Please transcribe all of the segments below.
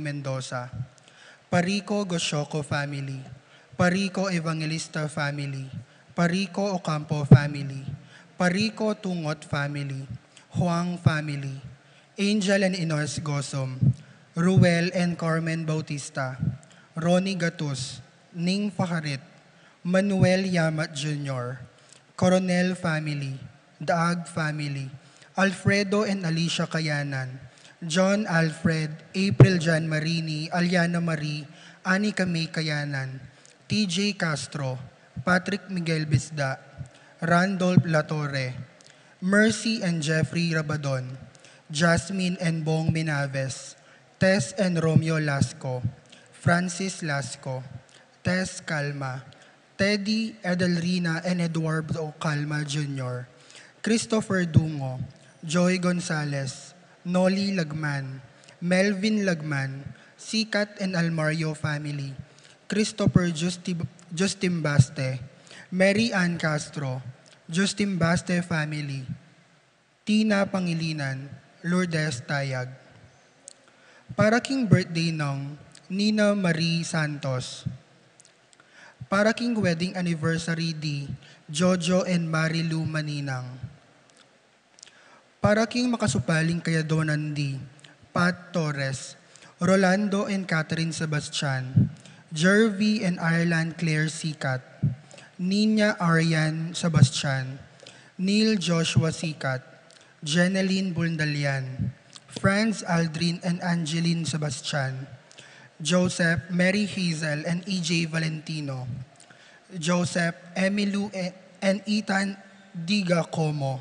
Mendoza, Parico Gosyoco family, Parico Evangelista family, Parico Ocampo family, Parico Tungot family, Huang family, Angel and Inoes Gosom, Ruel and Carmen Bautista, Ronnie Gatus, Ning Faharit, Manuel Yamat Jr., Coronel family, Daag family, Alfredo and Alicia Kayanan, John Alfred, April Jan Marini, Aliana Marie, Anika May Kayanan, TJ Castro, Patrick Miguel Bisda, Randolph Latorre, Mercy and Jeffrey Rabadon, Jasmine and Bong Minaves, Tess and Romeo Lasco, Francis Lasco, Tess Calma, Teddy, Edelrina, and Eduardo Calma Jr., Christopher Dungo, Joy Gonzalez, Noli Lagman, Melvin Lagman, Sikat and Almario family, Christopher Justin Baste, Mary Ann Castro, Justin Baste family, Tina Pangilinan, Lourdes Tayag. Para king birthday ng Nina Marie Santos. Para king wedding anniversary di Jojo and Marilu Maninang. Para king makasupaling kayadonan di Pat Torres, Rolando and Catherine Sebastian, Jervy and Ireland Claire Sikat, Nina Arian Sebastian, Neil Joshua Sikat, Jeneline Bundalian, Franz Aldrin and Angeline Sebastian, Joseph, Mary Hazel and EJ Valentino, Joseph, Emilu and Ethan Diga Como,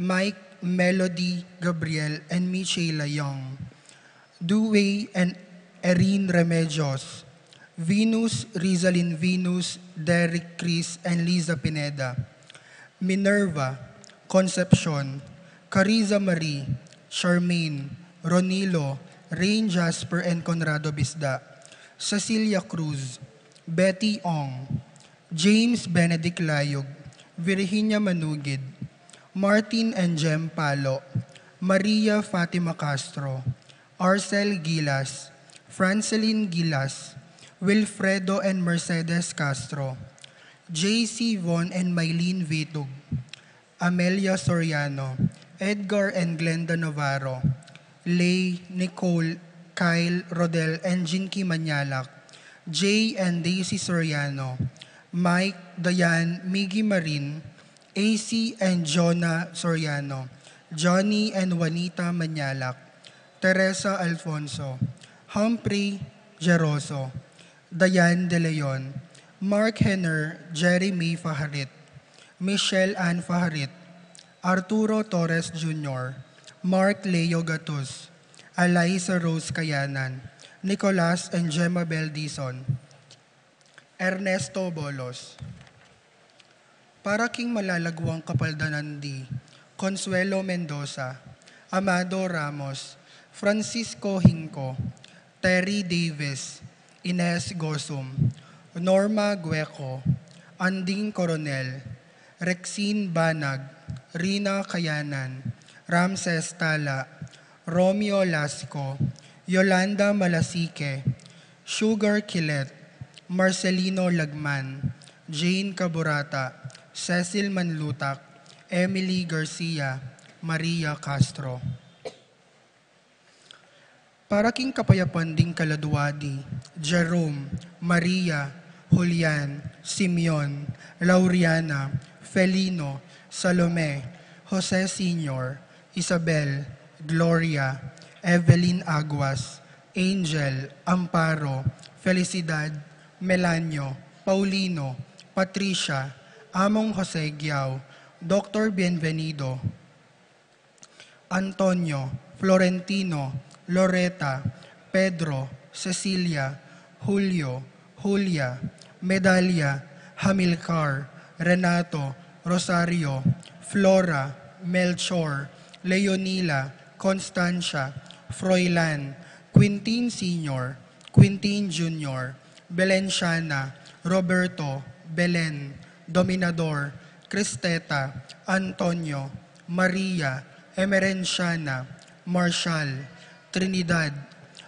Mike, Melody, Gabriel, and Michela Young, Dewey and Erin Remedios, Venus, Rizalyn Venus, Derek Chris, and Liza Pineda, Minerva, Concepcion, Cariza Marie, Charmaine, Ronilo, Rain Jasper and Conrado Bisda, Cecilia Cruz, Betty Ong, James Benedict Layog, Virginia Manugid, Martin and Jem Palo, Maria Fatima Castro, Arcel Gilas, Franceline Gilas, Wilfredo and Mercedes Castro, JC Von and Mylene Vitug, Amelia Soriano, Edgar and Glenda Navarro, Lay, Nicole, Kyle, Rodel, and Jinky Manyalak, Jay and Daisy Soriano, Mike, Dayan, Miggy Marin, AC and Jonah Soriano, Johnny and Juanita Manyalak, Teresa Alfonso, Humphrey Geroso, Dayan De Leon, Mark Henner, Jerry May Faharit, Michelle Ann Faharit, Arturo Torres Jr., Mark Leo Gatus, Eliza Rose Kayanan, Nicolas and Gemma Beldison, Ernesto Bolos. Para king malalagwang kapaldanan di Consuelo Mendoza, Amado Ramos, Francisco Hinco, Terry Davis, Ines Gosum, Norma Gueco, Anding Coronel, Rexine Banag, Rina Kayanan, Ramses Tala, Romeo Lasco, Yolanda Malasique, Sugar Kilet, Marcelino Lagman, Jane Caburata, Cecil Manlutak, Emily Garcia, Maria Castro. Para king kapayapan ding Kaladuwadi, Jerome, Maria, Julian, Simeon, Lauriana, Felino, Salome, Jose Sr., Isabel, Gloria, Evelyn Aguas, Angel, Amparo, Felicidad, Melanio, Paulino, Patricia, Among Jose Giao, Dr. Bienvenido, Antonio, Florentino, Loretta, Pedro, Cecilia, Julio, Julia, Medalia, Hamilcar, Renato, Rosario, Flora, Melchor, Leonila, Constancia, Froilan, Quintin Sr., Quintin Jr., Belenciana, Roberto, Belen, Dominador, Cristeta, Antonio, Maria, Emerenciana, Marshall, Trinidad,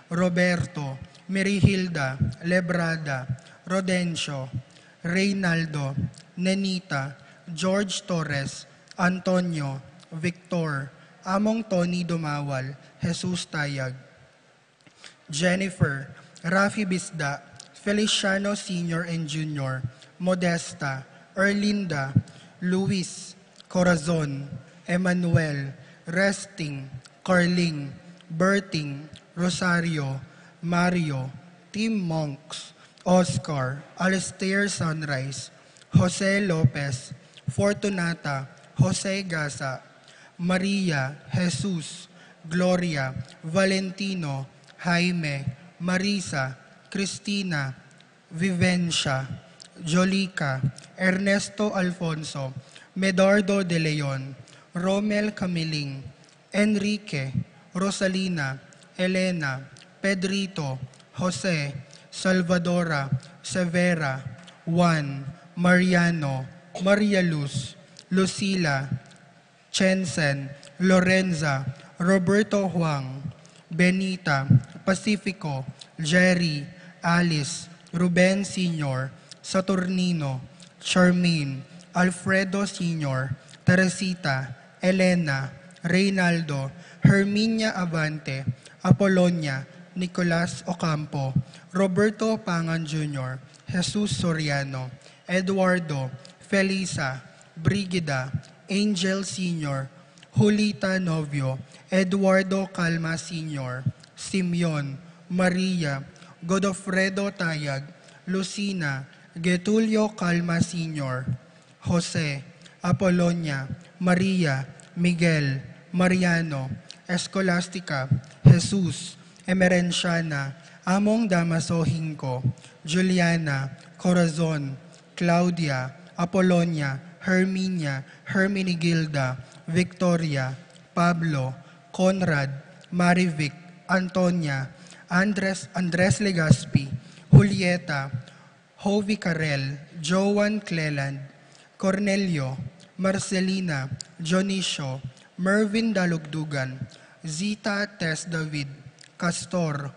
Roberto, Merihilda, Lebrada, Rodencio, Reynaldo, Nenita, George Torres, Antonio, Victor, Among Tony Dumawal, Jesus Tayag, Jennifer, Rafi Bisda, Feliciano Sr. and Jr., Modesta, Erlinda, Luis, Corazon, Emmanuel, Resting, Carling, Berting, Rosario, Mario, Tim Monks, Oscar, Alistair Sunrise, Jose Lopez, Fortunata, Jose Gasa, Maria, Jesus, Gloria, Valentino, Jaime, Marisa, Cristina, Vivencia, Jolica, Ernesto Alfonso, Medardo de Leon, Romel Camiling, Enrique, Rosalina, Elena, Pedrito, Jose, Salvadora, Severa, Juan, Mariano, Maria Luz, Lucila, Chensen, Lorenza, Roberto Huang, Benita, Pacifico, Jerry, Alice, Ruben Sr., Saturnino, Charmaine, Alfredo Sr., Teresita, Elena, Reynaldo, Herminia Avante, Apolonia, Nicolas Ocampo, Roberto Pangan Jr., Jesus Soriano, Eduardo, Felisa, Brigida, Angel Sr., Julita Novio, Eduardo Calma Sr., Simeon, Maria, Godofredo Tayag, Lucina, Getulio Calma Sr., Jose, Apolonia, Maria, Miguel, Mariano, Escolastica, Jesus, Emerenciana, Among Damaso Hinco, Juliana, Corazon, Claudia, Apolonia, Herminia, Herminigilda, Victoria, Pablo, Conrad, Marivic, Antonia, Andres Legaspi, Julieta, Jovi Carel, Joan Cleland, Cornelio, Marcelina, Jonicio, Mervin Dalugdugan, Zita Tess David, Castor,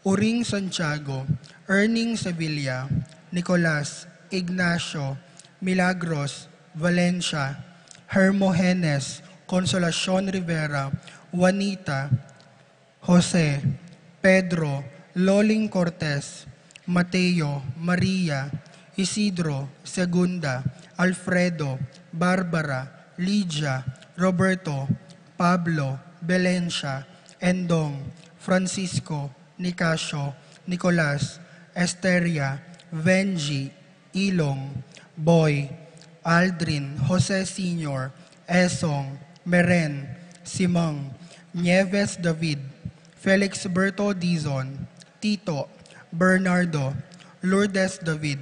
Uring Santiago, Erning Sevilla, Nicolas, Ignacio, Milagros, Valencia, Hermogenes, Consolacion Rivera, Juanita, Jose, Pedro, Loling Cortez, Mateo, Maria, Isidro, Segunda, Alfredo, Barbara, Lydia, Roberto, Pablo, Belencia, Endong, Francisco, Nicasio, Nicolas, Esteria, Venji, Ilong, Boy, Aldrin, Jose Sr., Esong, Meren, Simang, Nieves David, Felix Berto Dizon, Tito, Bernardo, Lourdes David,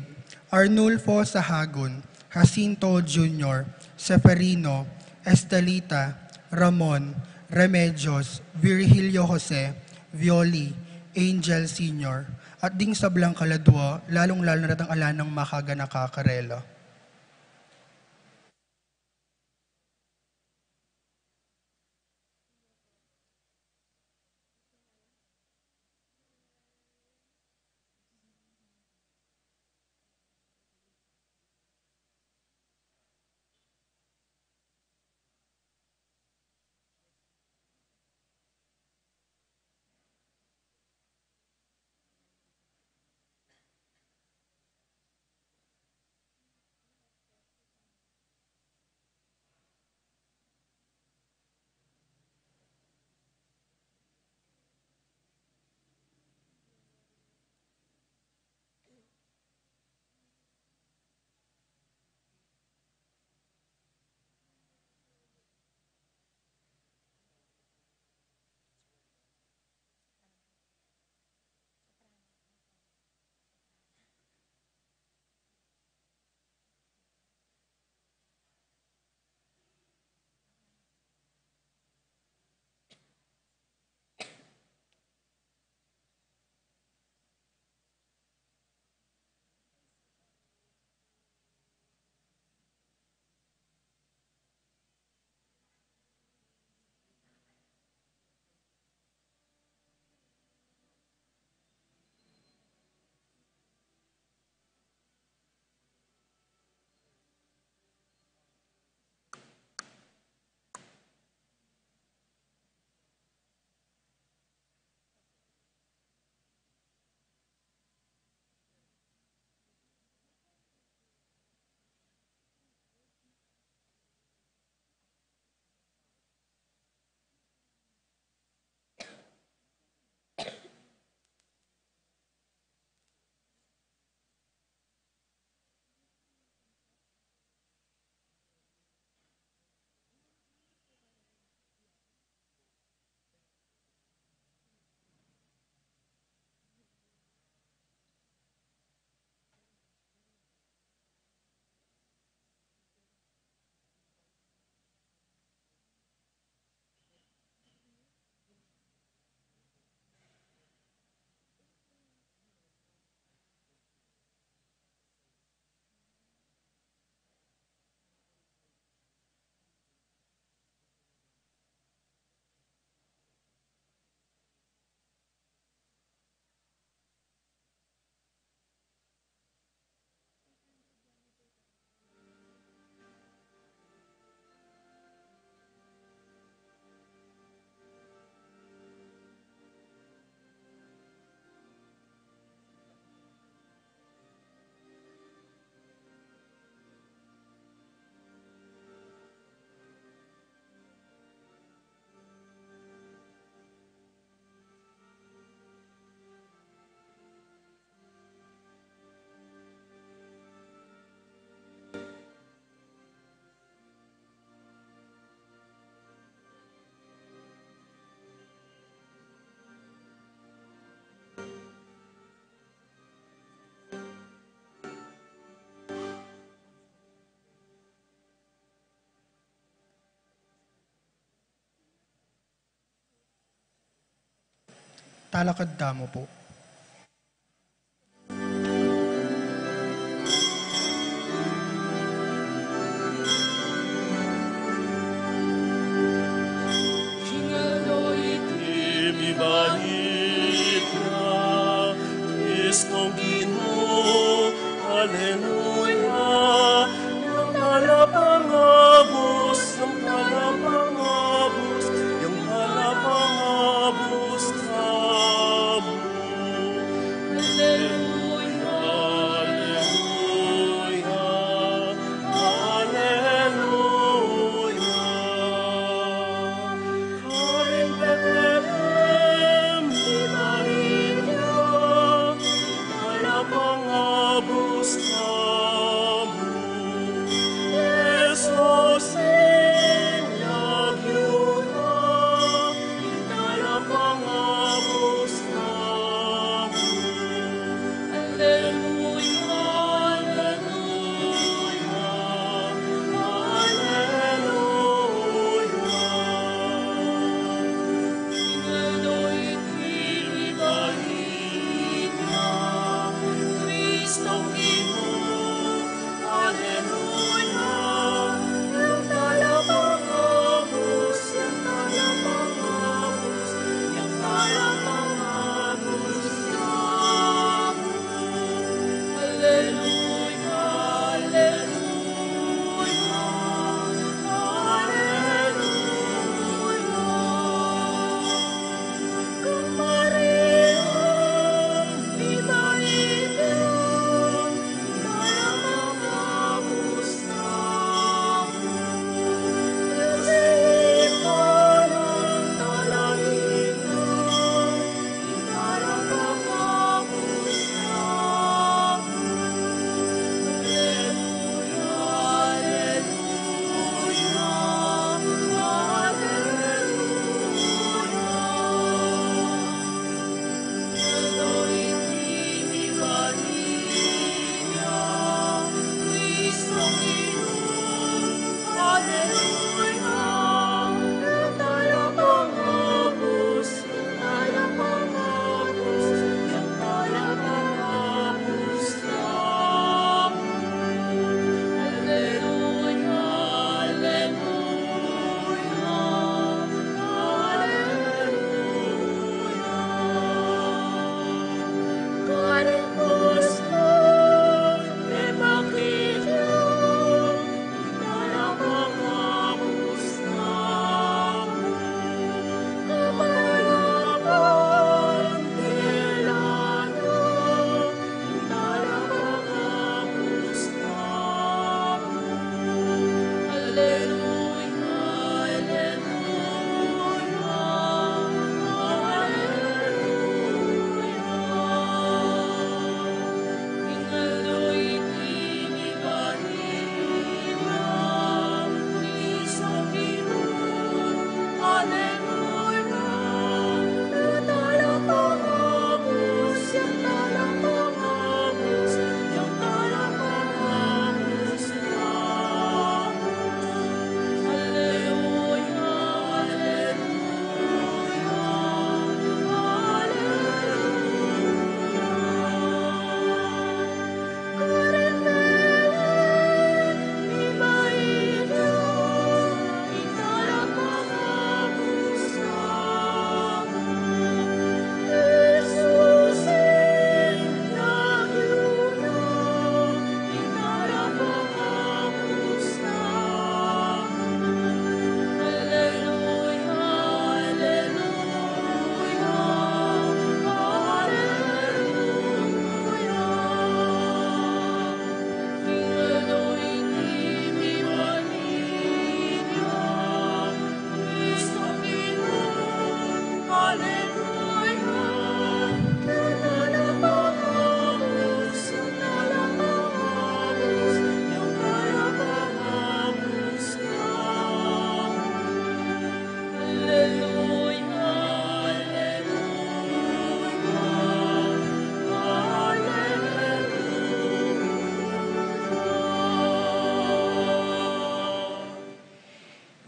Arnulfo Sahagun, Jacinto Jr., Seferino, Estelita, Ramon, Remedios, Virgilio Jose, Violi, Angel Sr., at ding sablang kaladwa, lalong-lalo na ang alanang makaga nakakarela. Talakad damo po. Kristong Ginoo, Alleluia. Yung palapangabos, yung palapangabos, yung palapangabos kamo.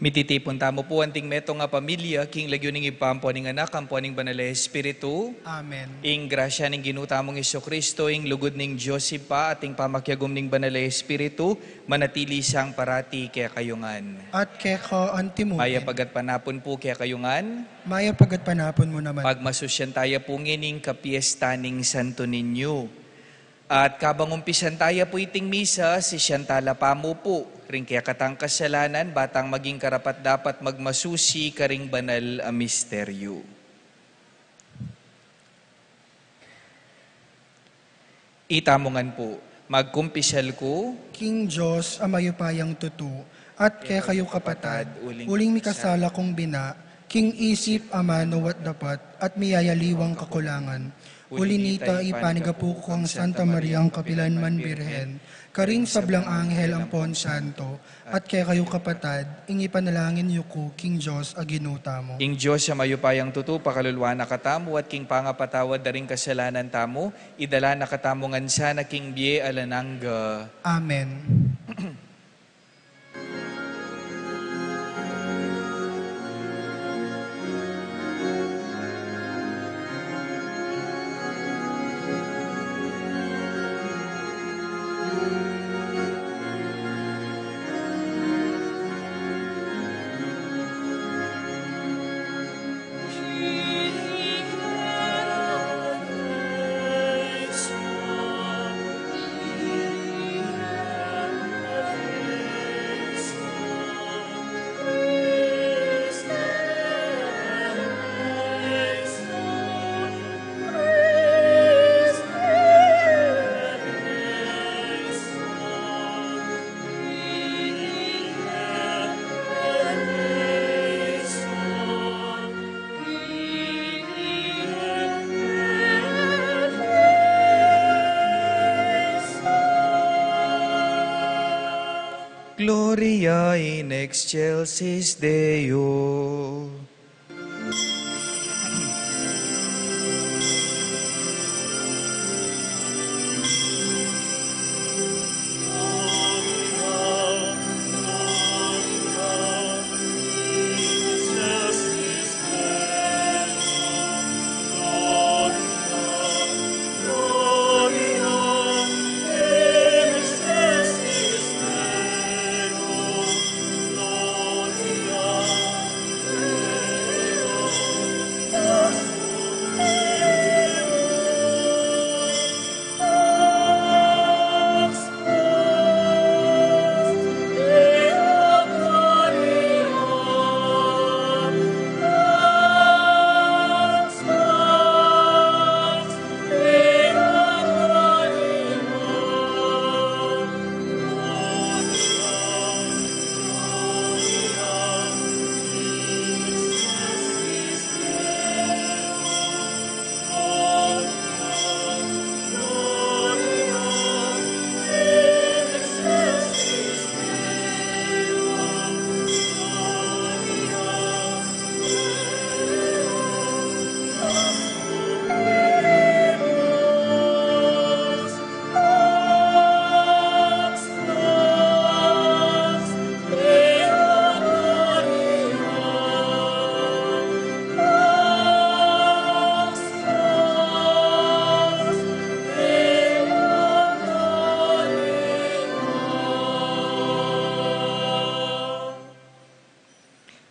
Mititipon tamo po anting meto nga pamilya, king lagyo ning ipampo ning anak, ampo ning banal na Espiritu, Amen. ing grasya ning ginutamong Kristo, ing lugod ning Diyos pa, ating pamakyagom ning banal na Espiritu, manatili siyang parati kaya kayungan. At keko antimukin. Maya pagat panapon po kaya kayungan, Maya pagat panapon mo naman. pagmasusyan tayo po ngining kapiesta ning Santo Niño. At kabang umpisan tayo po iting misa, si Shantala Pamo po, ring kaya katang kasalanan, batang maging karapat dapat magmasusi karing banal a misteryo. Itamongan po, magkumpisal ko, King Diyos, amayupayang tutu, at kaya kayo kapatad, uling mikasala kong bina, King isip amano wat dapat, at miyayaliwang kakulangan. Ulinita ipanigapu ko ang Santa Maria ang Kapilanman Birhen, karing sablang anghel ang Pon Santo, at kaya kayo kapatad, ingi panalangin niyo ko, King Diyos, aginuta mo. ing Diyos sa mayupayang tutu, pakalulwa na katamo, at king pangapatawad na rin kasalanan tamo, idala na katamongan sana king biye alanangga. Amen. Gloria in excelsis Deo.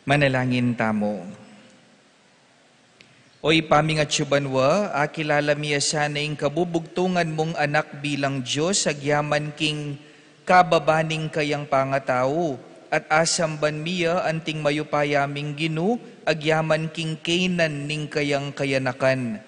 Manalangin tamo. Oy pamingatsyubanwa, akilala miya sana ing kabubugtungan mong anak bilang Diyos, agyaman king kababaning kayang pangatao, at asamban miya anting mayupayaming ginu, agyaman king kainan ning kayang kayanakan.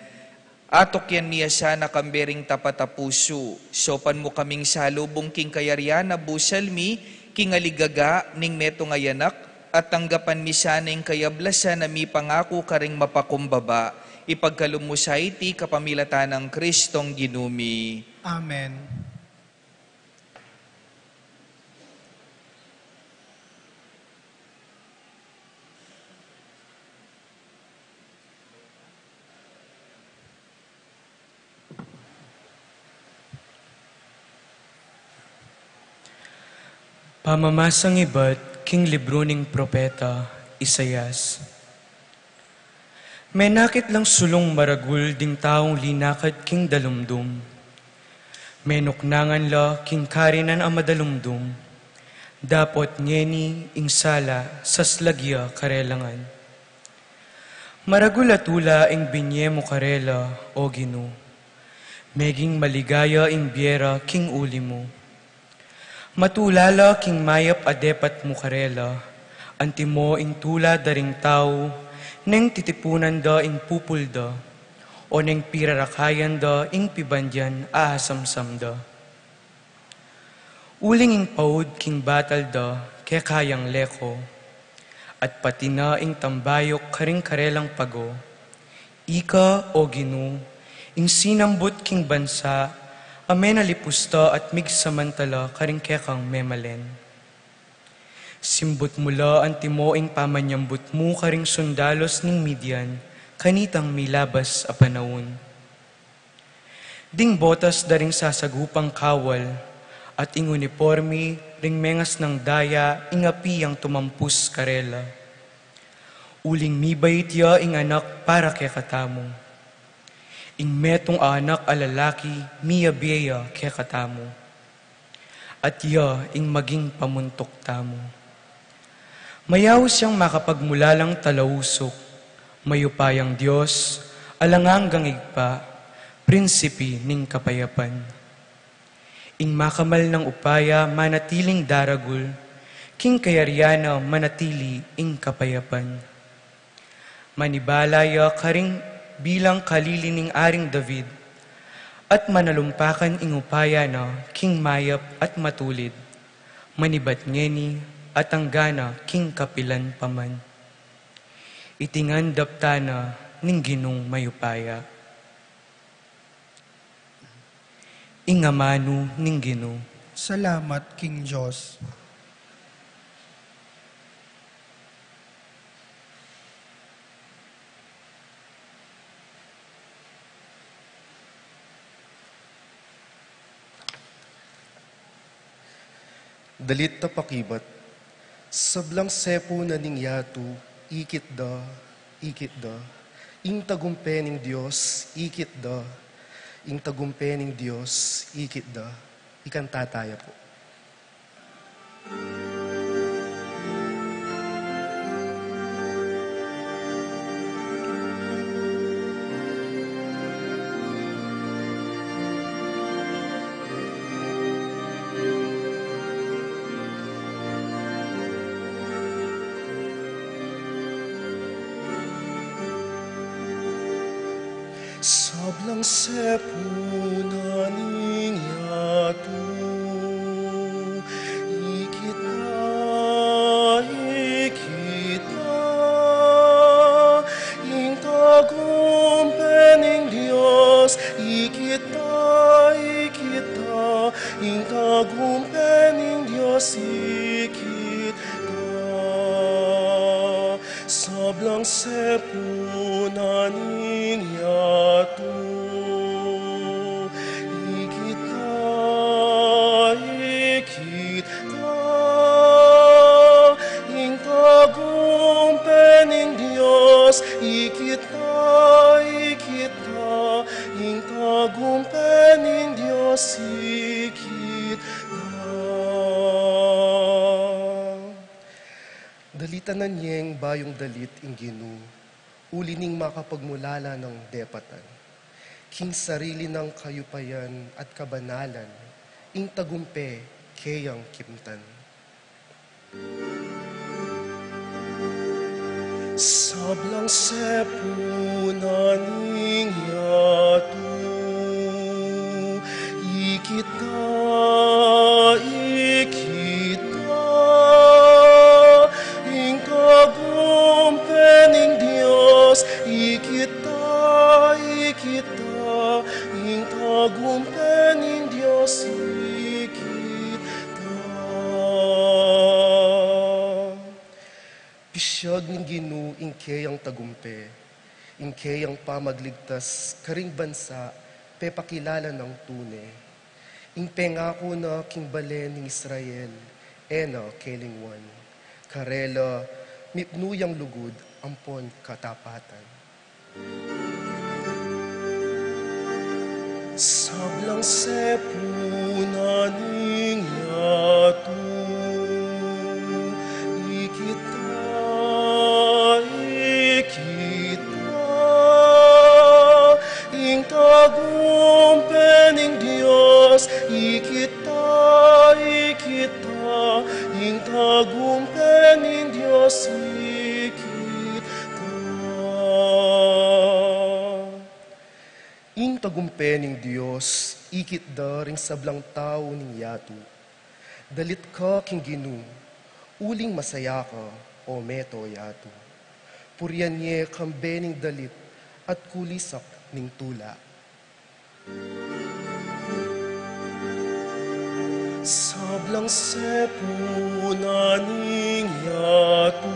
Atok yan miya sana kambering tapatapuso, sopan mo kaming salubong king kayaryan na busalmi, king aligaga ning meto ngayanak, at tanggapan mi sana yung kayablasan na mi pangako karing mapakumbaba, ipagkalumusay ti kapamilatan ng Kristong ginumi. Amen. Pamamasang iba't king libro ning propeta Isayas. May nakit lang sulong maragul ding taong linakad king dalumdum. May nuknangan la king karinan ang madalumdum. Dapot ngeni ing sala sas lagya karelangan. Maragulatula ing binye mo karela o Gino. Meging maligaya ing biera king uli mo. Matulala king mayap adepat mo karela. Antimo ing tula daring tao, neng titipunan da ing pupulda, o neng pirarakayan da ing pibandyan aasamsam da. Uling ing paud king batal da, kaya kayang leko, at pati na ing tambayok karing karelang pago, ika o Gino, ing sinambut king bansa, amen alipusta at migsamantala karing kekang memalen. Simbut mula ang timoing pamanyambut mo karing sundalos ning Midian, kanitang milabas a panahon. Ding botas daring sasagupang kawal, at ing uniforme ring mengas ng daya ing api ang tumampus karela. Uling mibay tiya ing anak para kay katamo. Ing metong anak alalaki miya biya kay katamo. At iya ing maging pamuntok tamo. Mayaw siyang makapagmulalang talausok, mayupayang Diyos, alangang igpa, prinsipi ning kapayapan. Ing makamal ng upaya manatiling daragul, king kayariana manatili ing kapayapan. Manibalaya karing bilang kalilining aring David, at manalumpakan ing upaya na king mayap at matulid, manibat ngeni at ang gana king kapilan paman. Itingan daptana ning Ginong mayupaya. Ingamano ning Ginoo. Salamat, King Diyos. Dalit ta pakibat, sablang sepo na ning yatu, ikit da, ing tagumpening Diyos, ikit da, ing tagumpening Diyos, ikit da, ikanta tayo po. Sablang sepo na ning yatu, ikit na, ing tagumpening Diyos, ikit na, ing tagumpening Diyos, ikit na. Sablang sepo na ning yatu, ikit na, ing tagumpening Diyos, ikit na, ing tagumpening Diyos, ikit na. Dalita na niyeng bayong dalit ing Ginoo, ulining makapagmulala ng depatan. King sarili ng kayupayan at kabanalan, ing tagumpe kayang kimtan. Sablang sepo na ning yatu, ikit na, ing tagumpening Diyos, ikit na, ing tagumpening Diyos, ikit na. Pisyag ng Ginoo ing kayang tagumpe, ing kayang pamagligtas, karing bansa, pepakilala ng tune. Ing pengako na king balen ng Israel, ena kelingwan. karela, mipnuyang lugod, ampon katapatan. Sablang sepuna ning yatu, ing tagumpening Diyos, ikita, ing tagumpening Diyos, ikita. Ing tagumpening Diyos, ikitda ring sablang tao ning yatu. Dalit ka king Ginu, uling masaya ka, o meto yatu. Purian niye kambening dalit at kulisak ning tula. Sablang sepuna ning yatu,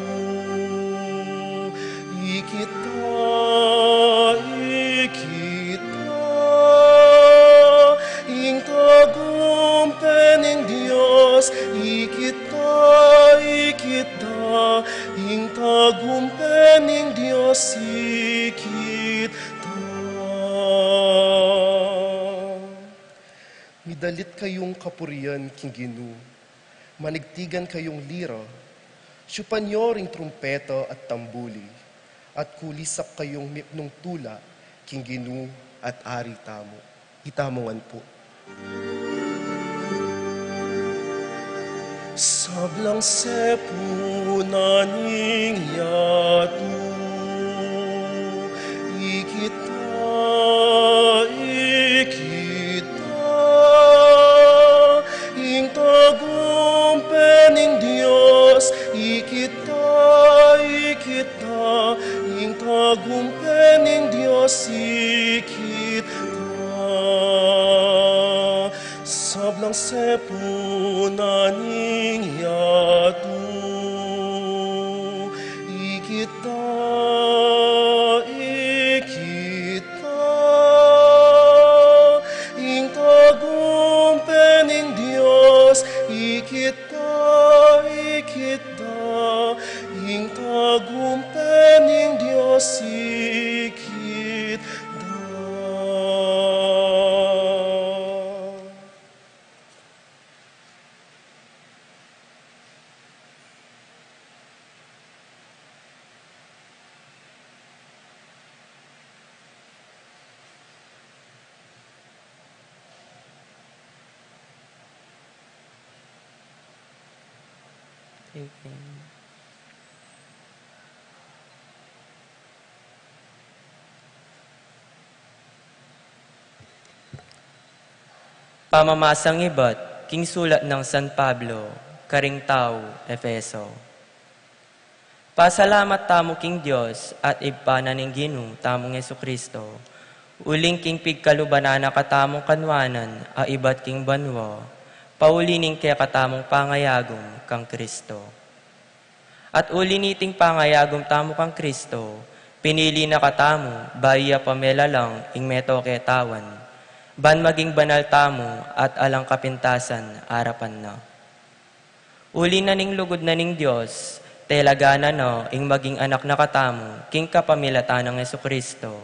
ikita, ing tagumpening Diyos, ikita, ing tagumpening Diyos, ikita. Midalit kayong kapurian king Ginu, manigtigan kayong lira, syupanyo ring trumpeta at tambuli, at kulisak kayong mipnong tula, king Ginu at ari tamo. Itamongan po. Sablang sepuna ning yatu, ikita, ing tagumpening Diyos, ikita, ing tagumpening Diyos, ikita. Sablang sepuna ning yatu, ikita, ing tagumpening Diyos, ikita, ing tagumpening Diyos, ikita. Pamamasang iba't, king sulat ng San Pablo, karing tao, Efeso. Pasalamat tamo king Diyos at ibpanan ning Ginu tamong Jesucristo. Uling king pigkalubanana katamong kanwanan a iba't king banwa. Paulining kaya katamong pangayagom kang Kristo. At uliniting pangayagom tamo kang Kristo, pinili na katamo, baya pamela lang ing meto kaya tawan. Ban maging banal tamo at alang kapintasan arapan na. Uli na ning lugod na ning Diyos, telagana no ing maging anak na katamo, king kapamilatan ng Jesucristo.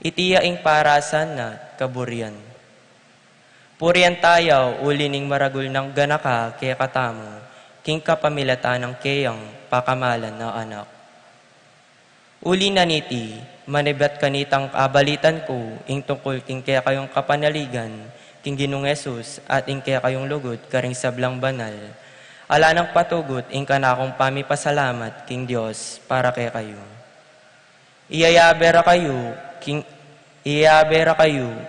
Itiya ing parasan na kaburian. Purian tayaw, uli ning maragul ng ganaka kaya katamo, king kapamilatan ng kayang pakamalan na anak. Uli na niti, manibat kanitang abalitan ko, ing tungkol king kaya kayong kapanaligan, king Ginong Yesus, at ing kaya kayong lugod, karing sablang banal. Ala ng patugot, ing kanakong pamipasalamat, king Diyos, para kaya kayo. Iyayabera kayo,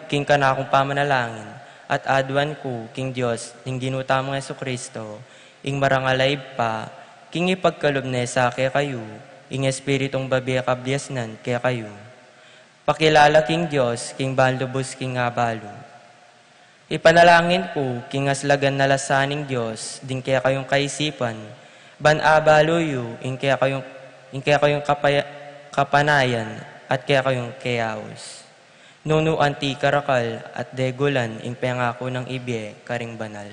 king kanakong pamanalangin, at adwan ko, king Diyos, ing ginutamang Jesucristo, ing marangalay pa, king ipagkalubnesa kaya kayo, ing espiritong babiya kabyasnan kaya kayo. Pakilala king Diyos, king balubos king abalo. Ipanalangin ko, king aslagan na lasaning Diyos, din kaya kayong kaisipan, ban abalo yu, ing kaya kayong kapanayan, at kaya kayong kayaos. Nuno anti karakal at degulan, ing pangako ng ibye, karing banal.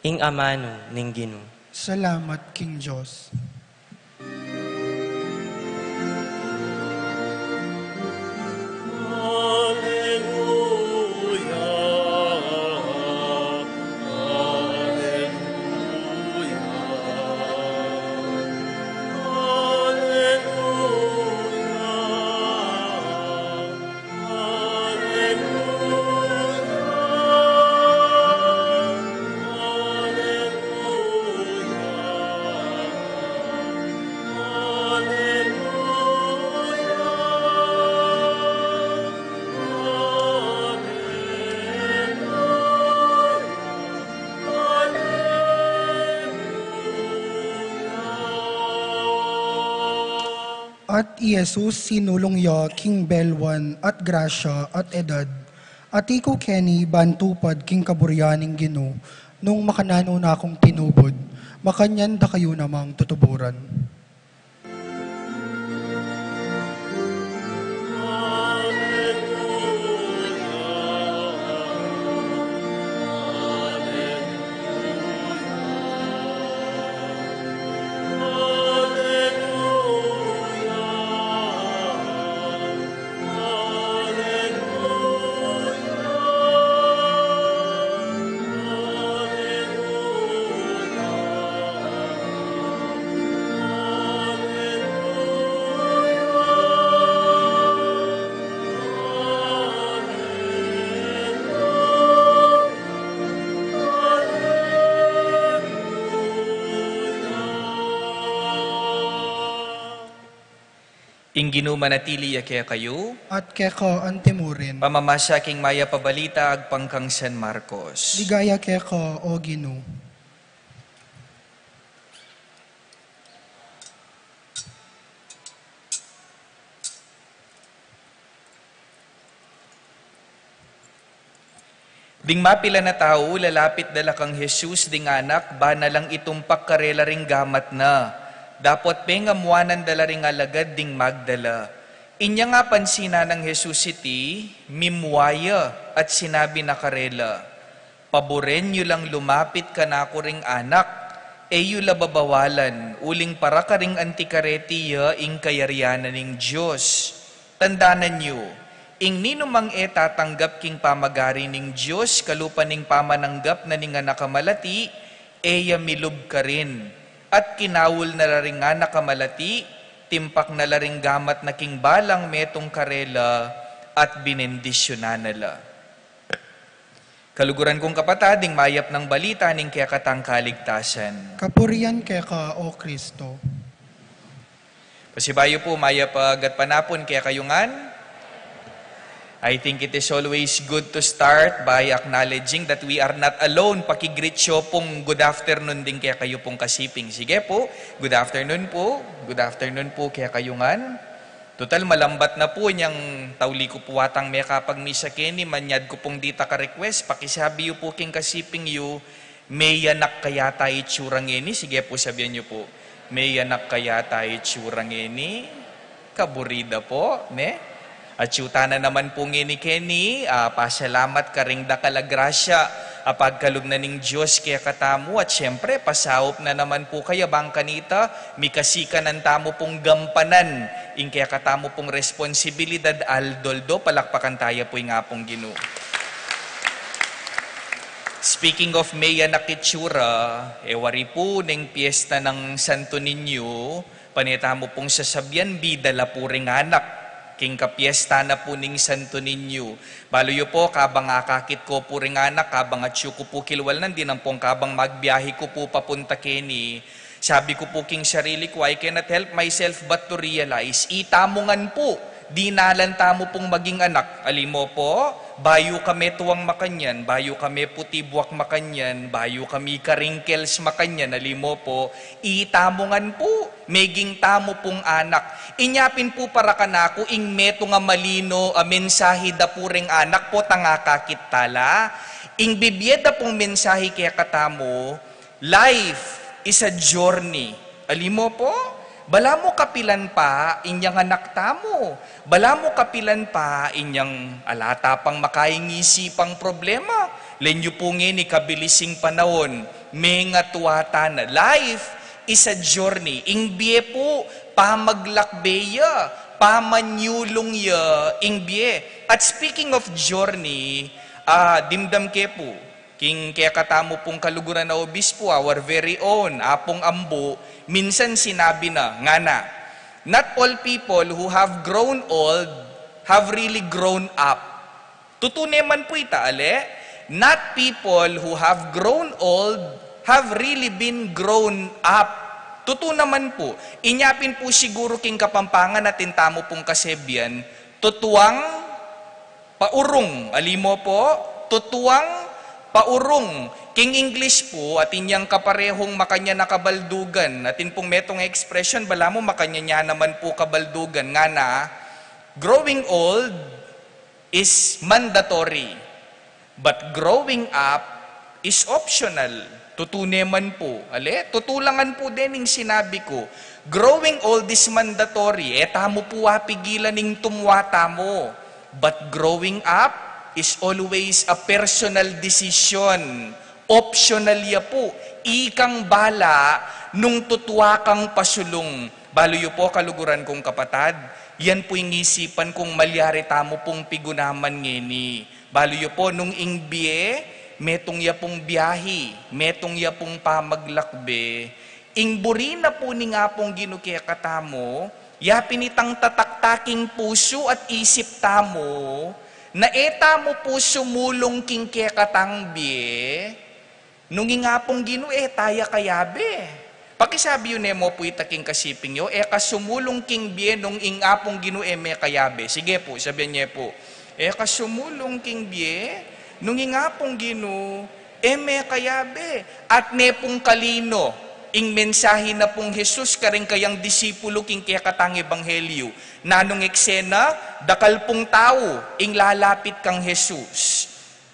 Ing amano ning Ginu. Salamat, King Diyos. At Jesus sinulong ya King Belwan at Gracia at Edad, at iko Kenny bantupad King Kaburyaning Gino, nung makanano na akong tinubod, makanyan da kayo namang tutuburan. Inginu manatili ya kaya kayo, At keka antimurin, pamamasa king maya pabalita agpangkang San Marcos. ligaya keka o Gino. Ding mapila na tao, lalapit dala kang Jesus, ding anak, ba na lang itumpak karela ring gamat na. Dapot pengamuanan dala ring alagad ding magdala. Inya nga pansina ng Jesus iti, mimwaya at sinabi na karela, paboren nyo lang lumapit ka na ako ring anak, eyo lababawalan, uling para ka ring antikaretiya ing kayaryanan ng Diyos. Tandanan nyo, ing ninumang tatanggap king pamagari ning Diyos, kalupan ning pamananggap na ning nakamalati, eya milub ka rin. At kinawul na laring nga nakamalati, timpak na laring gamat na king balang metong karela, at binendisyonan nala. Kaluguran kong kapatading mayap ng balita ning kaya katang kaligtasan. Kapurian keka o Kristo. Pasibayo po mayap agat panapon kaya kayungan. I think it is always good to start by acknowledging that we are not alone. Pakigreet siyo pong good afternoon din kaya kayo pong kasiping. Sige po, good afternoon po. Good afternoon po kaya kayungan. Total, malambat na po niyang tauli ko po watang may kapag misa keni, manyad ko pong dita ka-request. Pakisabi yu po king kasiping yu, may yanak kaya tayo tsurang eni. Sige po, sabihan niyo po, may yanak kaya tayo tsurang eni. Kaburida po, ne? At syuta na naman po ni Kenny, pasalamat ka ring dakalagrasya, apagkalog na ning Diyos kaya katamu, at syempre pasahop na naman po kaya bang kanita, mikasikan ng tamo pong gampanan, ing kaya katamu pong responsibilidad aldoldo, palakpakan tayo po yung nga pong Ginoo. Speaking of Maya Nakitsura, ewari po ning piyesta ng Santo Niño, panita mo pong sasabyan, bidala po ring anak. King kapiesta na po ning Santo Niño. Baloyo po, kabang akakit ko po ring anak, kabang atsyo ko po kilwal nandin ang pong kabang magbiyahe ko po papunta kini. Sabi ko po king sarili ko, I cannot help myself but to realize, itamungan po, di nalanta mo pong maging anak. Alimo po, bayo kami tuwang makanyan, bayo kami puti buwak makanyan, bayo kami karinkels makanyan, alimo po, itamungan po, meging tamo pong anak. Inyapin po para kanako, ing meto nga malino, mensahe da puring anak po, tangakakit tala. Ing bibyeda pong mensahe kaya katamo, life is a journey. Alimo po, bala mo kapilan pa, inyang anak tamo. Bala mo kapilan pa, inyang alata pang makaingisi pang problema. Lenyo po ni kabilising panahon, may nga tuwata na. Life is a journey. Ingbiye po, pamaglakbeya, pamanyulong ya, ingbiye. At speaking of journey, dimdam ke po, king kaya katamo pong kaluguran na obispo, our very own, Apong Ambo, minsan sinabi na, nga na, not all people who have grown old have really grown up. Tutuneman po ita, ale? Not people who have grown old have really been grown up. Totoo naman po. Inyapin po siguro king Kapampangan natin tamo pong kasebyan, tutuang paurong. Alimo po, tutuang paurong. King English po, at inyang kaparehong makanya nakabaldugan. Atin pong metong expression, bala mo makanya niya naman po kabaldugan. Nga na, growing old is mandatory. But growing up is optional. Tutuneman po. Ale, tutulangan po din yung sinabi ko. Growing old is mandatory. Tamo po pigilan ng tumwata mo. But growing up is always a personal decision. Optional ya po. Ikang bala nung tutwa kang pasulong. Baloyo po kaluguran kong kapatad. Yan po yung isipan kong malyari tamo pong pigunaman ngeni. Baloyo po, nung ingbiye, metong ya pong biyahi, metong ya pong pamaglakbe, ingburi na po ni nga pong ginukya katamo, ya pinitang tataktaking puso at isip tamo, na eta mo po sumulong king kaya katangbiye, nung nga pong ginu taya kayabe. Pakisabi yun mo po itaking kasiping yo, kasumulong king biye nung ingapong ginu me kayabe. Sige po, sabihin niya po. Kasumulong king biye, nung nga pong gino, me kayabe, at ne pong kalino, ing mensahe na pong Jesus, karing kayang disipulo king kaya katang ebanghelyo, nanong eksena, dakal pong tao, ing lalapit kang Jesus.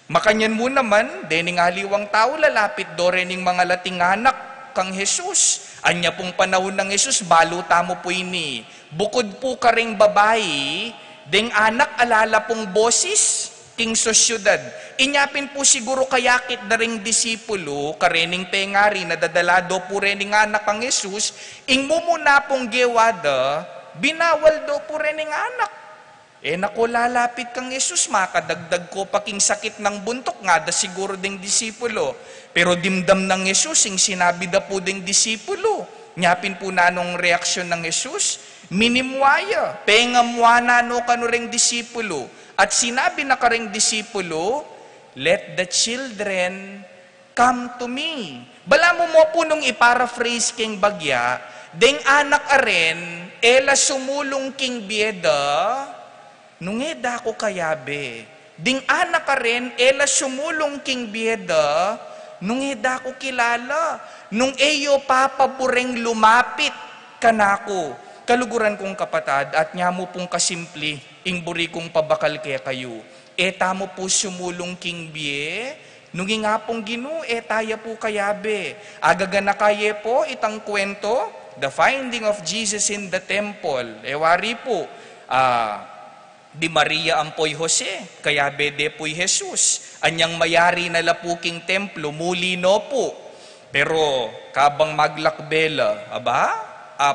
Makanyan mo naman, dening aliwang tao, lalapit do rening mga lating anak kang Jesus. Anya pong panahon ng Jesus, baluta mo po ini. Bukod po karing babae, deng anak alala pong bosis, king sosyudad. Inyapin po siguro kayakit na ring disipulo, karening pengari, nadadalado po rening anak ang Jesus, ing mumuna pong gewada, binawal do po rening anak. Nako lalapit kang Jesus, makadagdag ko paking sakit ng buntok nga da siguro ding disipulo. Pero dimdam ng Jesus, ing sinabi da po ding disipulo. Nyapin po na nung reaksyon ng Jesus, minimwaya, pengamwana no kanuring disipulo. At sinabi na karing disipulo, let the children come to me. Bala mo po nung iparaphrase king bagya, deng anak aren, ela sumulong king bieda, nung eda ko kayabe. Ding anak aren, ela sumulong king bieda, nung eda ko kilala. Nung eyo papabureng lumapit kanako. Kaluguran kong kapatad, at nya mo pong kasimpli, ing buri kong pabakal kaya kayo. Tamo po sumulong king biye, nung nga pong ginu, taya po kayabe. Agaga na kaye po, itang kwento, the finding of Jesus in the temple. Wari po, di Maria ampoy Jose, kayabe de po'y Jesus. Anyang mayari na lapuking templo, muli no po. Pero, kabang maglakbela,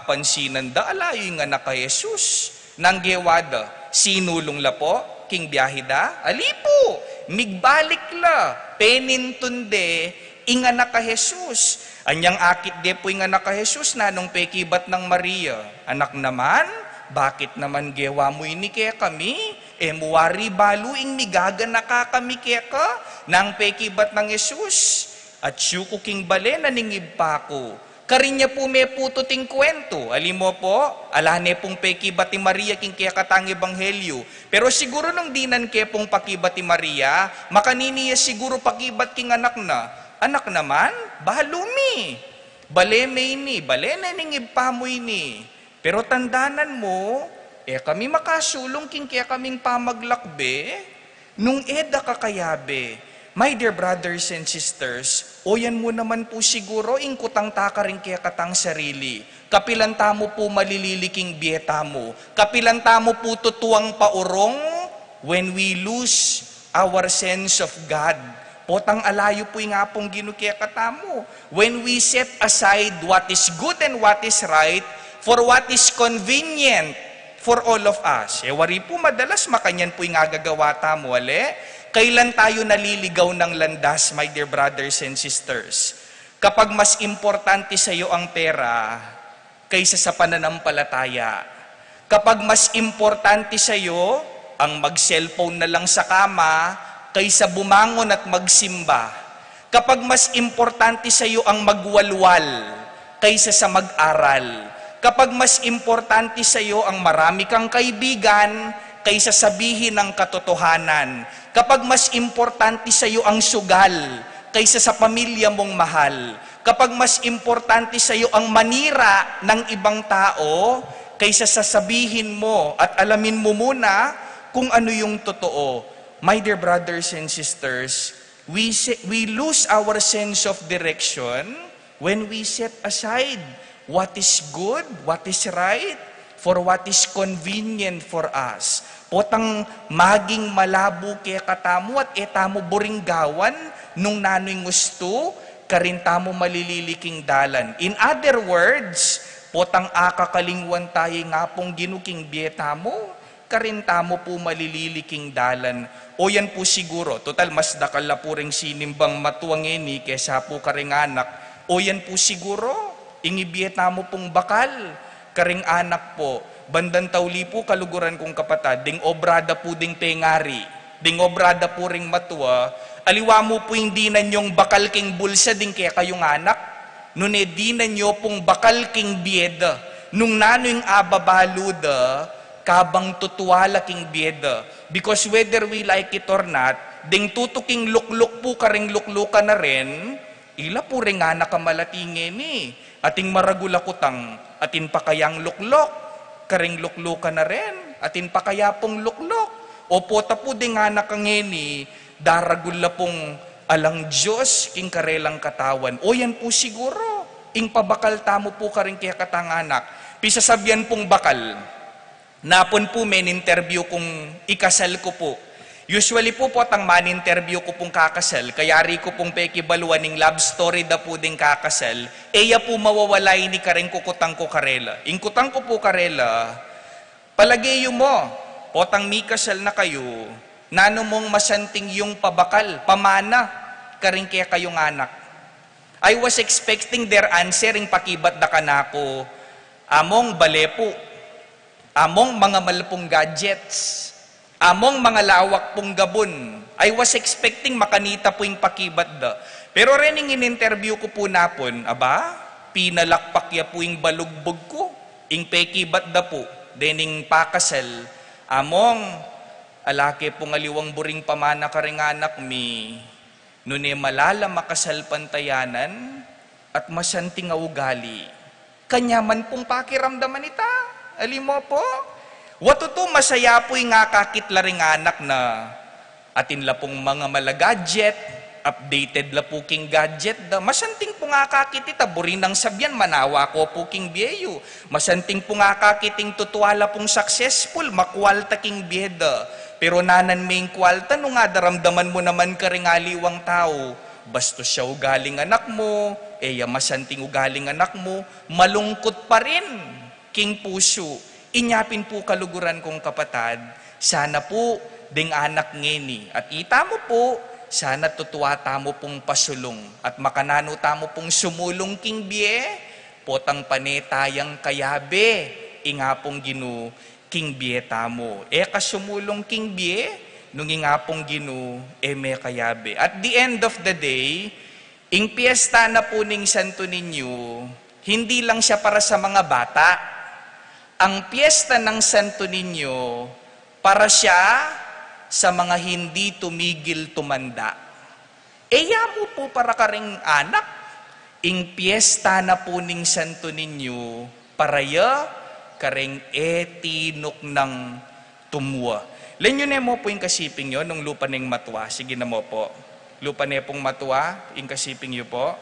pansinan da alayo nga naka Jesus nang gewada sinulong la po king biyahida alipo migbalik la penintunde inga naka Jesus anyang akit de po inga naka Jesus nanong pekibat ng Maria anak naman bakit naman gewa mo ini kaya kami muwari balu ing migaga naka kami kaya ka nang pekibat ng Jesus at syuko king bale naningib pa ko. Karinya po may puto ting kwento. Alimo po, alane pong pekibati Maria king kaya katang ebanghelyo. Pero siguro nung dinan kaya pong pakibati Maria, makaniniya siguro pakibat king anak na. Anak naman, bahalumi. Bale may ni, bale na ningib pa mo ini. Pero tandanan mo, kami makasulong king kaya kaming pamaglakbe, nung eda kakayabe. My dear brothers and sisters, yan mo naman po siguro ingkutang takaring kaya katang sarili. Kapilanta mo po malililiking bieta mo. Kapilanta mo po tutuang paurong when we lose our sense of God. Potang alayo po nga pong ginukiya katamo. When we set aside what is good and what is right for what is convenient for all of us. Wari po madalas makanyan po yung agagawa tamo, Kailan tayo naliligaw ng landas, my dear brothers and sisters? Kapag mas importante sa iyo ang pera kaysa sa pananampalataya. Kapag mas importante sa iyo ang mag-cellphone na lang sa kama kaysa bumangon at magsimba. Kapag mas importante sa iyo ang magwalwal kaysa sa mag-aral. Kapag mas importante sa iyo ang marami kang kaibigan kaysa sabihin ang katotohanan. Kapag mas importante sa iyo ang sugal kaysa sa pamilya mong mahal. Kapag mas importante sa iyo ang manira ng ibang tao kaysa sasabihin mo at alamin mo muna kung ano yung totoo. My dear brothers and sisters, we lose our sense of direction when we set aside what is good, what is right, for what is convenient for us. Potang maging malabo kaya katamo at etamo boringgawan nung nanoy gusto, karintamo malililiking dalan. In other words, potang akakalingwan tayo nga pong ginuking bietamo, karintamo po malililiking dalan. O yan po siguro, total mas dakal na po ring sinimbang matuangeni kesa po karing anak. O yan po siguro, ingibietamo pong bakal, karing anak po. Bandang tauli po kaluguran kong kapatad, ding obrada po ding tengari, ding obrada po ring matua, aliwa mo po hindi na nyong bakal king bulsa ding kaya kayong anak, nune di na nyo pong bakal king bieda, nung nano'ng ababaluda, kabang tutuwala king bieda. Because whether we like it or not, ding tutuking lukluk po karing lukluka na rin, ila po rin nga nakamalatingin ating maragulakutang, atin pa kayang luklok, karing lukluka na rin, atin pa kaya pong luklok, o pota po din nga nakangeni, daragula pong alang Diyos, king karelang katawan. O yan po siguro, ing pabakal tamo po karing kaya katanganak. Pisasabyan pong bakal, napon po men interview kung ikasal ko po. Usually po ang man-interview ko pong kakasal, kayari ko pong pekibaluan ng love story da po ding kakasal, eya po mawawalay ni kareng kukutang ko karela. Ingkutang ko po karela, palagayo mo, potang mi kasal na kayo, nano mong masanting yung pabakal, pamana, karing kaya kayong anak. I was expecting their answering pakibat da kanako, among balepo, among mga malpong gadgets, among mga lawak pong gabon. I was expecting makanita po yung pakibat da. Pero rening in-interview ko po napon, pinalakpak ya po yung balugbog ko, yung pekibat da po, dening pakasal, among alake pong aliwang buring pamana karing anak mi, nune malala makasal pantayanan, at masanting ugali. Kanyaman pong pakiramdaman ita, alimo po, watuto masaya po yung nga kakitlaring anak na atin la pong mga malagadget, updated la po king gadget, da masanting po nga kakitita, burin ng sabyan, manawa ko po king biyeyo, masanting po nga kakiting tutuala pong successful, makwalta king biyeda, pero nanan may kwalta, no nga daramdaman mo naman karing aliwang tao, bastos siya ugaling anak mo, eya masanting ugaling anak mo, malungkot pa rin, king puso. Inyapin po kaluguran kong kapatad, sana po ding anak ngeni. At ita mo po, sana tutuwa tamo pong pasulong. At makanano tamo pong sumulong king biye, potang panetayang kayabe, inga pong ginu king biye tamo. Kasumulong king biye, nung inga pong ginu, may kayabe. At the end of the day, ing piyesta na po ning Santo Niño, hindi lang siya para sa mga bata. Ang piyesta ng Santo Niño, para siya sa mga hindi tumigil tumanda. Eya mo po para karing anak, ing piyesta na po ning Santo Niño, para ya karing etinok ng tumwa. Lenyo na mo po yung kasiping nyo nung lupa ng matwa. Sige na mo po. Lupa na pong matwa, yung kasiping nyo po.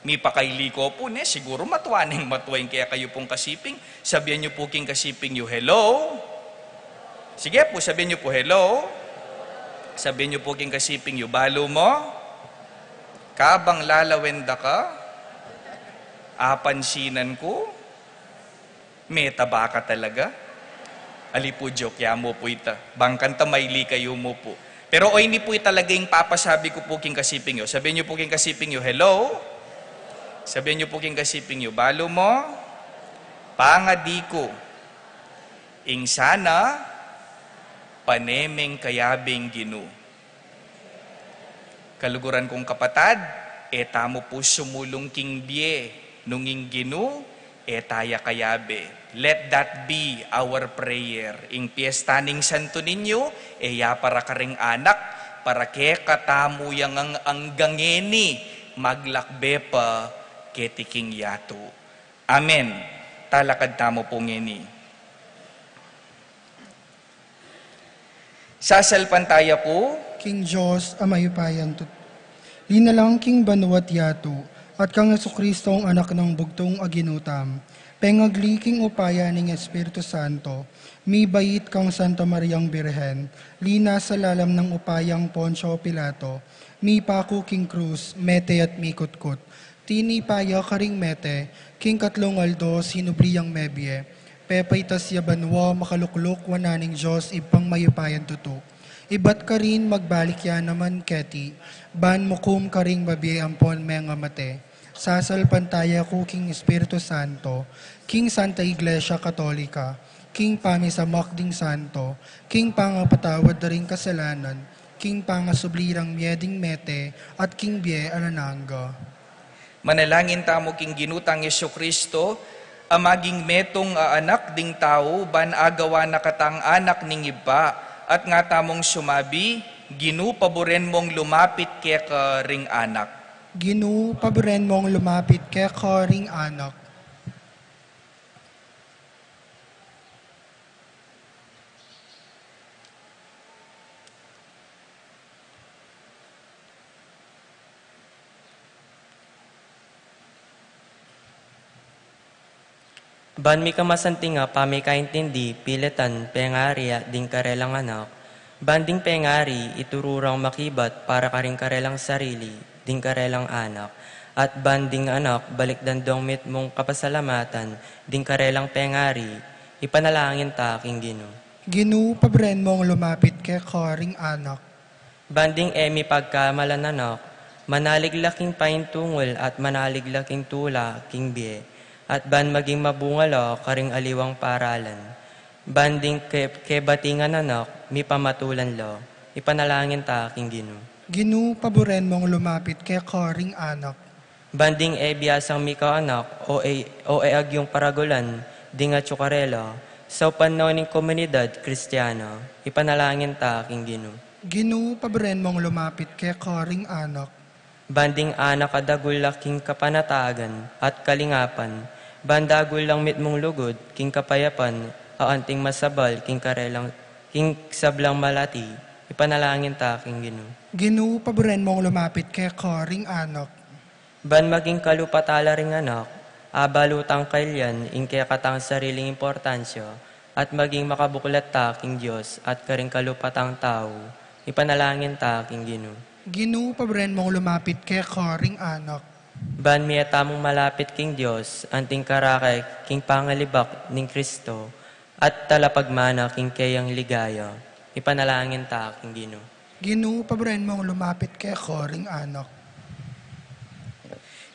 Mi pakailiko po ne, siguro matuwaning matuwain kaya kayo pong kasiping. Sabihan nyo po king kasiping nyo, hello? Sige po, sabihan nyo po, hello? Sabihin niyo po king kasiping yu, balo mo? Kabang lalawenda ka? Apansinan ko? May taba ka talaga? Ali po joke, ya mo po ita. Bangkanta maili kayo mo po. Pero o hindi po talaga yung papasabi ko po king kasiping yu. Sabihin niyo po king kasiping yu, hello? Sabihin niyo po king kasiping yu, balo mo? Pangadi ko. Ing sana, panemeng kayabing Ginu. Kaluguran kong kapatad, tamo po sumulong king bie, nunging Ginu, taya kayabe. Let that be our prayer. Ing piestaning santo ninyo, ya para karing anak, para ke katamu yang ang gangeni, maglakbe pa ketiking yato. Amen. Talakad tamo po ngeni. Sasalpantaya po, King Diyos, amayupayan tut. Linalang King Banuat Yato, at kang Jesucristo ang anak ng bugtong aginutam. Pengagli King upaya ng Espiritu Santo, mi bayit kang Santa Mariang Birhen, lina sa lalam ng upayang Poncio Pilato, mi paku King Cruz, mete at mikutkut. Tini paya karing mete, King Katlong Aldo, sinubliyang mebye, pepay tas yabanwa, makalukluk, wananing Diyos, ipang mayupayan tuto. Ibat ka rin magbalik yan naman keti, ban mukum ka ring babi ampon menga mate. Sasalpantaya ko King Espiritu Santo, King Santa Iglesia Katolika, King Pamisamak ding Santo, King Pangapatawad na ring kasalanan, King Pangasublirang mieding mete, at King Bie Alananga. manalangin tamo king ginutang Jesucristo, amaging metong anak ding tao, ban agawa na katang anak ning iba, at nga tamong sumabi, Ginu paboren mong lumapit kaya ka ring anak. Ginu, paboren mong lumapit kaya ka ring anak. Ban mi kamasantinga pami kaintindi, piletan, pengarya, ding karelang anak. Banding pengari, itururang makibat para karing karelang sarili, ding karelang anak. At banding anak, balik dandong mit mong kapasalamatan, ding karelang pengari, ipanalangin ta king Gino. Ginu, paboren mong lumapit kaya ka ring anak. Banding emi pagkamalan anak, manaliglaking paintungol at manaliglaking tula, king Bie. At ban maging mabungalo karing aliwang paralan. Banding kebatingan anak, mi pamatulan lo, ipanalangin ta king Gino. Ginu, paboren mong lumapit kaya ka ring anak. Banding biasang mi ka anak, o agyong paragulan, ding at tsukarelo, sa panoning komunidad kristyano, ipanalangin ta king Gino. Ginu, paboren mong lumapit kaya ka ring anak. Banding anak kadagula king kapanatagan at kalingapan, bandagul lang mit mong lugod, king kapayapan, aanting masabal, king karelang, king sablang malati, ipanalangin ta king Gino. Ginu, paboren mong lumapit kaya ka ring anak. Ban maging kalupatala ring anak, abalutang kailyan, ing kaya katang sariling importansyo, at maging makabuklat ta king Diyos, at karing kalupatang tao, ipanalangin ta king Gino. Ginu, paboren mong lumapit kaya ka ring anak. Ban miya tamong malapit king Diyos, anting karakay king pangalibak ning Kristo, at talapagmana king kayang ligaya, ipanalangin ta king Gino. Ginu, paboren mong lumapit kaya ka ring anak.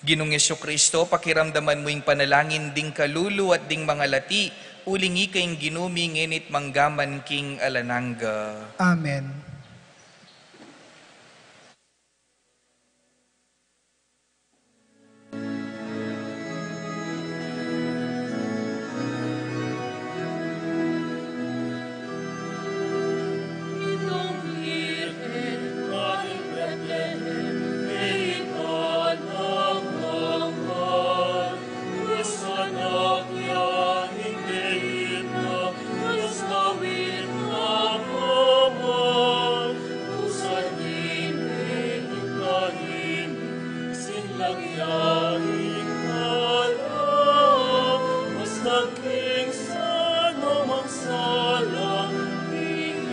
Ginong Jesucristo, pakiramdaman mo yung panalangin ding kalulu at ding mga lati, ulingi kayong ginumi ngenit manggaman king alananga. Amen. Sala, ing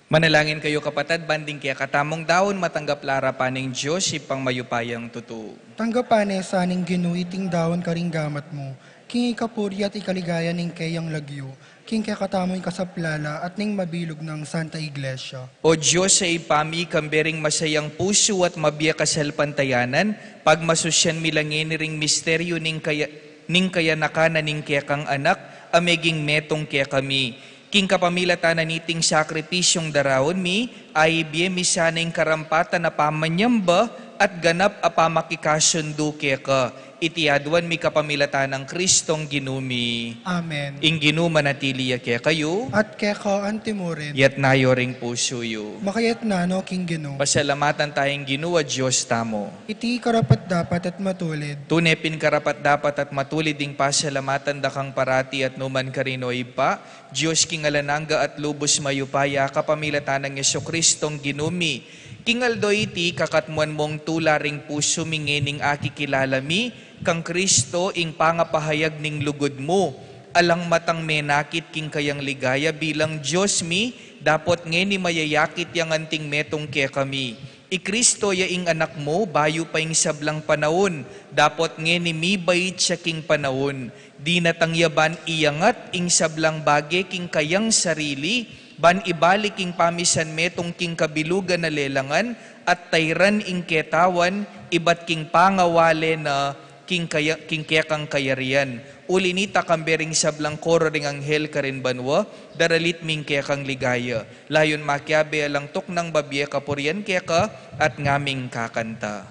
Manalangin kayo kapatid, banding kaya katamong daon matanggap lara paning Diyos ipang mayupayang totoo. Tanggapane sa aning ginuiting daon karing gamat mo, king ikapuri at ikaligaya ning kayang lagyo, king kaya katamoy kasaplala at ning mabilog ng Santa Iglesia. O Diyos sa ipami kambering masayang puso at mabiya kasal pantayanan, pagmasusyan milangin ring misteryo ning kaya nakana ning kaya kang anak, ameging metong kaya kami. King kapamilatan na niting sakripisyong darawon mi, ay biye misaneng karampatan na pamanyamba at ganap apamakikasundo kaya ka. Itiadwan mi kapamilatan ng Kristong ginumi. Amen. Ing ginuma natiliya kaya kayo, At kaya ka antimurin, yat nayo ring puso yo. makayat na no king ginu. Pasalamatan tayong ginuwa Diyos tamo. Iti karapat dapat at matulid. Tunepin karapat dapat at matulid ding pasalamatan dakang parati at numan karinoy pa, Diyos king alananga at lubos mayupaya kapamilatan ng Yesu Kristong ginumi. Kingaldo iti kakatmuan mong tularing puso mingining aki kilalami, kang Kristo ing pangapahayag ning lugod mo. Alang matang menakit king kayang ligaya bilang Diyos mi, dapot ngeni mayayakit yang anting metong kaya kami. I Kristo ya ing anak mo, bayo pa ing sablang panahon, dapot ngeni mi bayit siya king panahon. Di natangyaban iyangat ing sablang bage king kayang sarili, ban ibalik ing pamisan metong king kabilugan na lelangan, at tayran ing ketawan, ibat king pangawale na king kaya kang kayarian. Ulinita kambering sablang koro ring anghel karin banwa, daralit ming kaya kang ligaya. Layon makiabe alang tok ng babye kapurian kaya ka, at ngaming kakanta.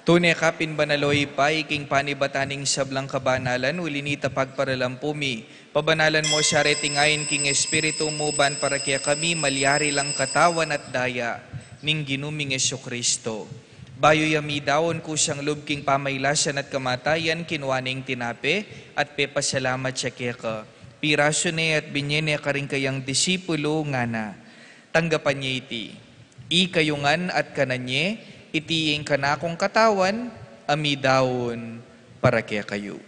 Tunay kapin banaloy pa, iking panibataning sablang kabanalan, ulinita pagparalampumi. Pabanalan mo siya retingayin king espiritu mo ban para kaya kami malyari lang katawan at daya, ning ginuming Yesu Kristo. Bayo yami daon ko siyang lub king pamaylasan at kamatayan, kinuaning tinape, at pepasalamat siya kaya ka. Piraso ne at binyene ka rin kayang disipulo nga na. Tanggapan niya iti. I kayungan at kananye, itiing kanakong katawan, ami daon para kaya kayo.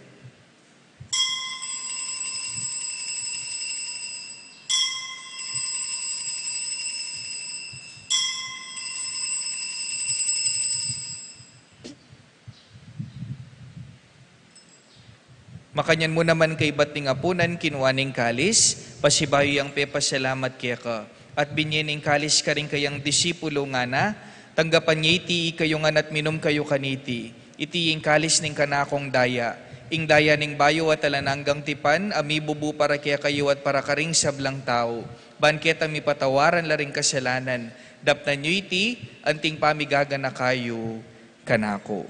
Makanyan mo naman kay bating apunan kinuaning kalis, pasibayo ang pepasalamat kaya ka. At binyening kalis ka rin kayang disipulo nga na, tanggapan niya iti kayo nga at minum kayo kaniti. Iti yung kalis ning kanakong daya. Ing daya ning bayo at alananggang tipan, ami bubu para kaya kayo at para karing sablang tao. Banket ami patawaran laring kasalanan. Daptan niyo iti, anting pamigaga na kayo kanako.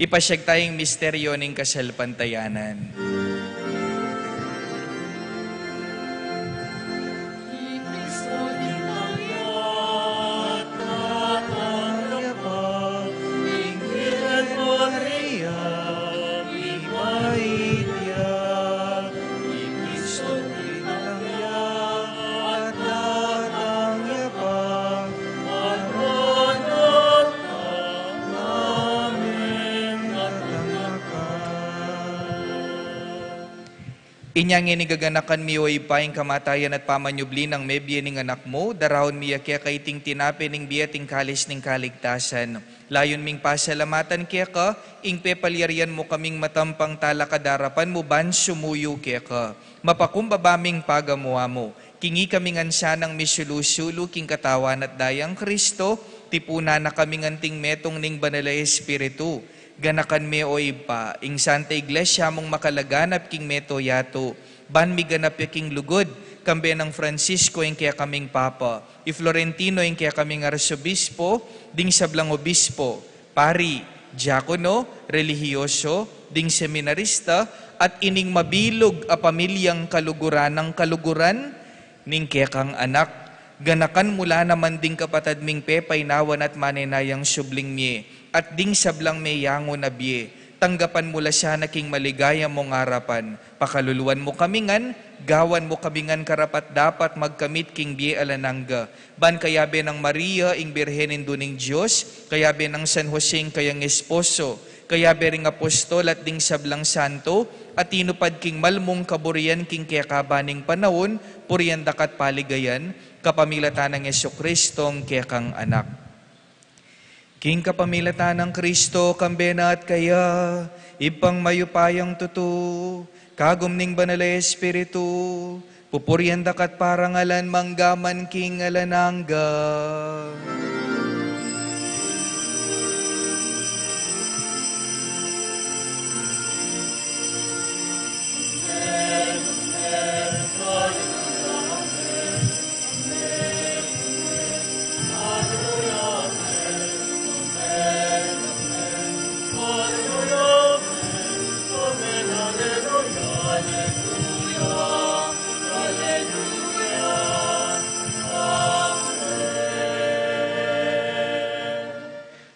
Ipasyag tayong misteryo ng kasalpantayanan. Inyang inigaganakan mi o ipaing kamatayan at pamanyubli ng mebye ning anak mo, darahon miya kaya kaiting tinape ning biyating kalis ning kaligtasan. Layon ming pasalamatan kaya ka, ing pepalyarian mo kaming matampang talakadarapan mo ban sumuyo kaya ka. Mapakumbabaming pagamuha mo, kingi kaming ansanang misulu-sulu king katawan at dayang Kristo, tipuna na kaming anting metong ning banala Espiritu. Ganakan me o ipa, ing Santa Iglesia mong makalaganap king meto yato, ban mi ganap king lugod, kambe ng Francisco ing kaya kaming Papa, i Florentino ing kaya kaming Arsobispo, ding sablang obispo, pari, diakono, relihiyoso, ding seminarista, at ining mabilog a pamilyang kaluguran ng kaluguran, ning kaya kang anak, ganakan mula naman ding kapatad ming pepay nawan at manenayang subling mie, at ding sablang may yango na biye, tanggapan mula siya na king maligaya mong harapan, pakaluluan mo kamingan, gawan mo kamingan karapat dapat magkamit king biye alanangga, ban kayabe ng Maria ing Birhenin duning Diyos, kayabe ng San Jose ing kayang esposo, kayabe ring apostol at ding sablang santo, at tinupad king malmong kaburian king kekabaning panahon, puriyan dakat paligayan, kapamilatan ng Jesucristong kekang anak. King kapamilatan ng Kristo, kambena at kaya, ipang mayupayang tutu, kagumning banala Espiritu, pupuryan dakat parangalan manggaman king alanangga.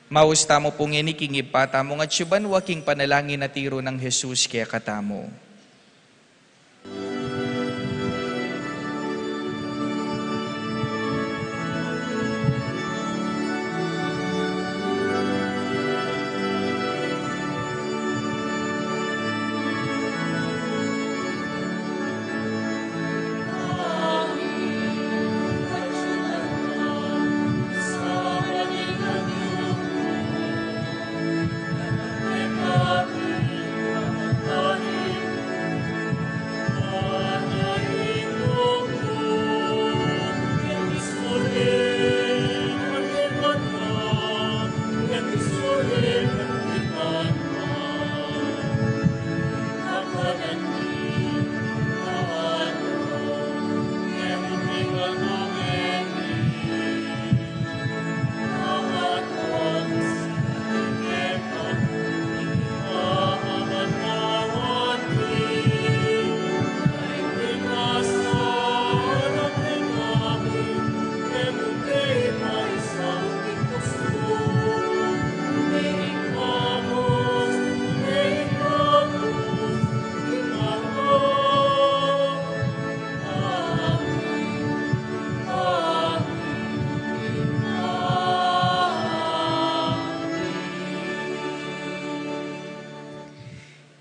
Maus tamo pong iniking ipatamo at syuban waking panalangin na tiro ng Jesus kaya katamo.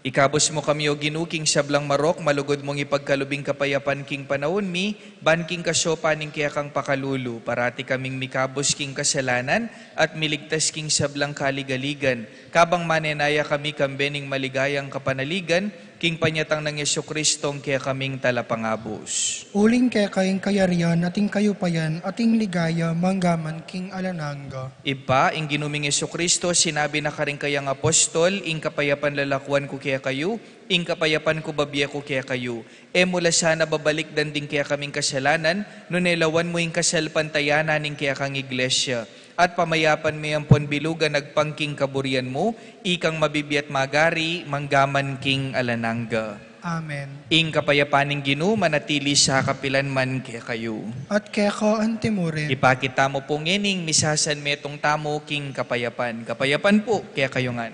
Ikabos mo kami o ginuking sablang marok, malugod mong ipagkalubing kapayapan king panahon mi, ban king kasopa ning kaya kang pakalulu, parati kaming mikabos king kasalanan, at miligtas king sablang kaligaligan. Kabang manenaya kami kambening maligayang kapanaligan, king panyatang ng Yesu-Kristong kaya kaming talapangabos. Uling kaya kayong kayarian, ating kayupayan, ating ligaya, manggaman king alananga. Ipa, ing ginuming Yesu-Kristo, sinabi na karing kayang apostol, ing kapayapan lalakuan ko kaya kayo, ing kapayapan ko babiya ko kaya kayo. Mula sana babalik danding kaya kaming kasalanan, nunelawan mo ing kasalpantayanan ing kaya kang iglesia. At pamayapan mo yung ponbilugan nagpangking kaburian mo, ikang mabibiyat magari, manggaman king alananga. Amen. Ing kapayapaning Ginoo manatili sa kapilanman kaya kayo. At kaya ka antimurin. Ipakita mo pong ining misasan metong tamo king kapayapan. Kapayapan po kaya kayo nga.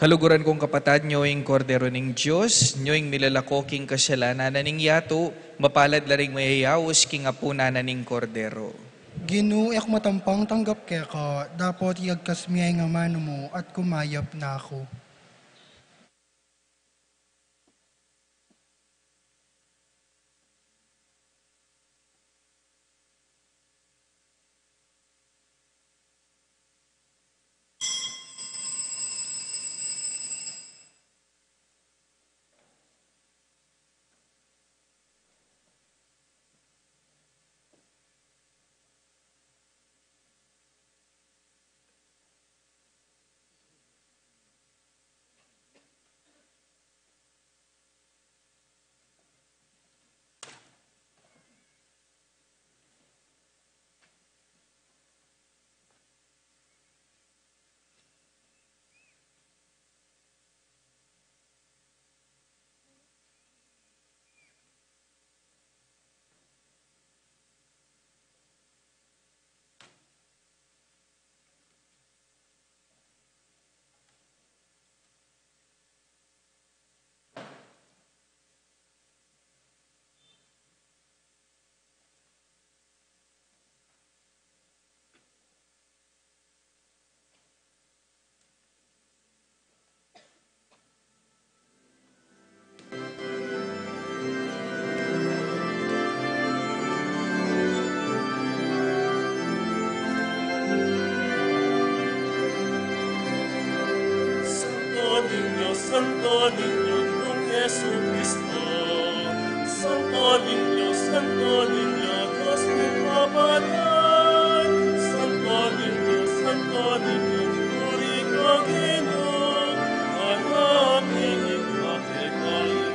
Kaluguran kong kapatad, nyoing kordero ning Diyos, nyoing milalako king kasalanan ning yato, mapalad laring mayayawos king apuna ning kordero. Ginoo, ek matampang tanggap kaya ka, dapat iagkas miyay nga mano mo at kumayap na ako. Santo Niño, con Jesucristo. Santo Niño, Dios mi Papá. Santo Niño, purico Gino, hanapin in mateka in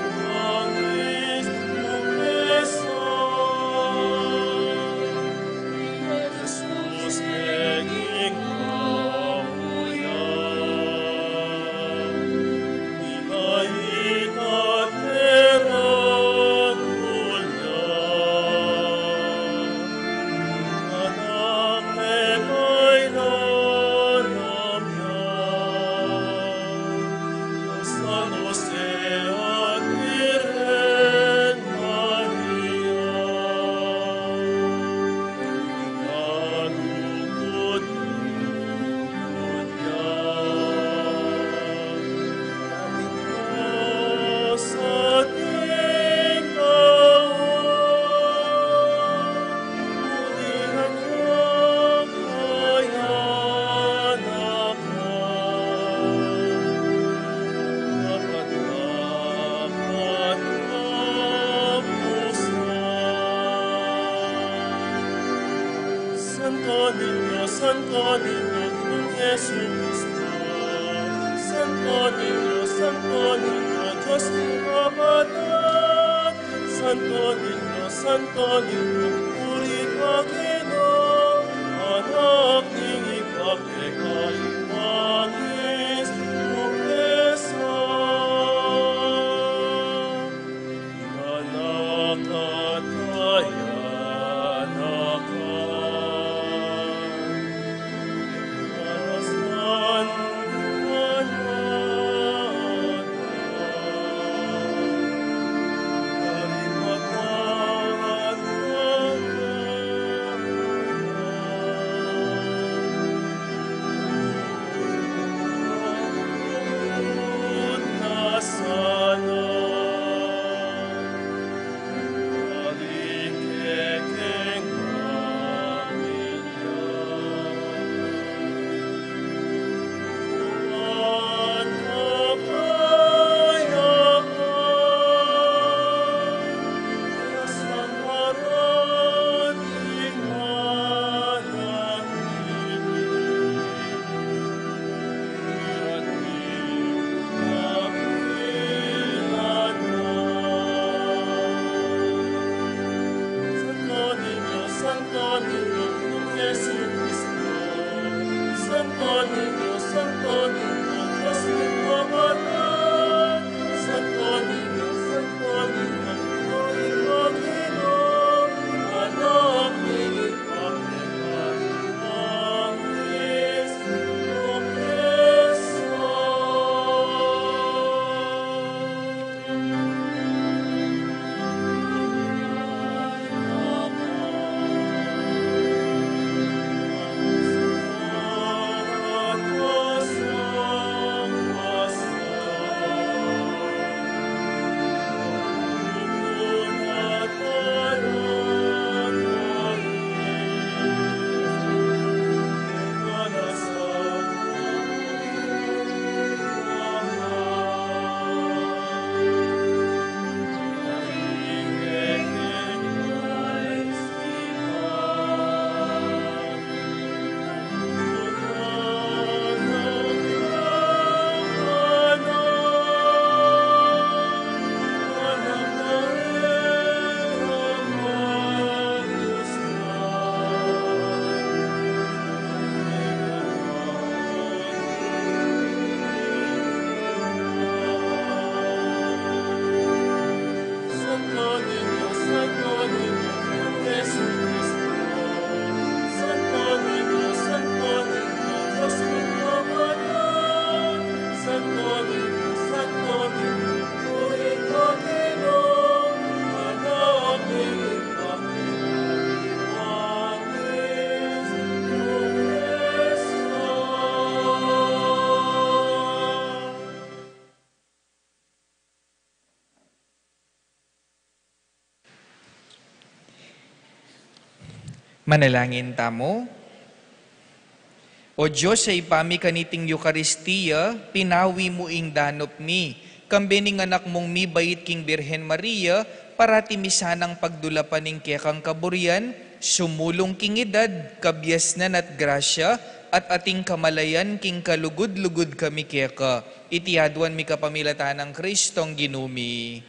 Santo Niño, Kung Jesucristo. Santo Niño, Diyos ng Kapatid. Santo Niño, puri ka Ginoo, anak ng ipagkakaiwanis, Lupesa. Manalangin tamo. O Diyos, sa ipami kaniting Eucharistia, pinawi mo ing danop mi. Kambening anak mong mi bait king Birhen Maria, parati misanang pagdulapan ning kekang kaburian, sumulong king edad, kabyasnan at grasya, at ating kamalayan king kalugod-lugod kami keka. Itiadwan mi kapamilatan ng Kristong ginumi.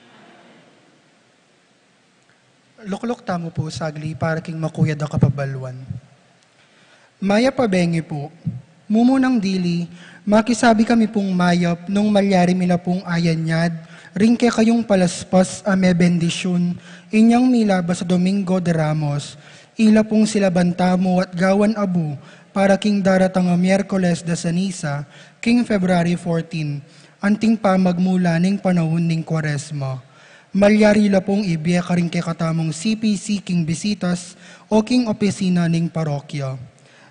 Luklok tamo po sagli para king makuyad a kapabalwan. Maya pabengi po, mumunang dili, makisabi kami pong mayap nung malyari mina pong ayanyad, ringke kayong palaspas ame bendisyon, inyang milaba sa Domingo de Ramos, ila pong sila bantamo at gawan abu, para king daratang Miyerkules de Ceniza, king February 14, anting pa magmula ning panahon ning Kwaresma. Malyari la pong ibiya karing kay katamong CPC king bisitas o king opisina ning parokya.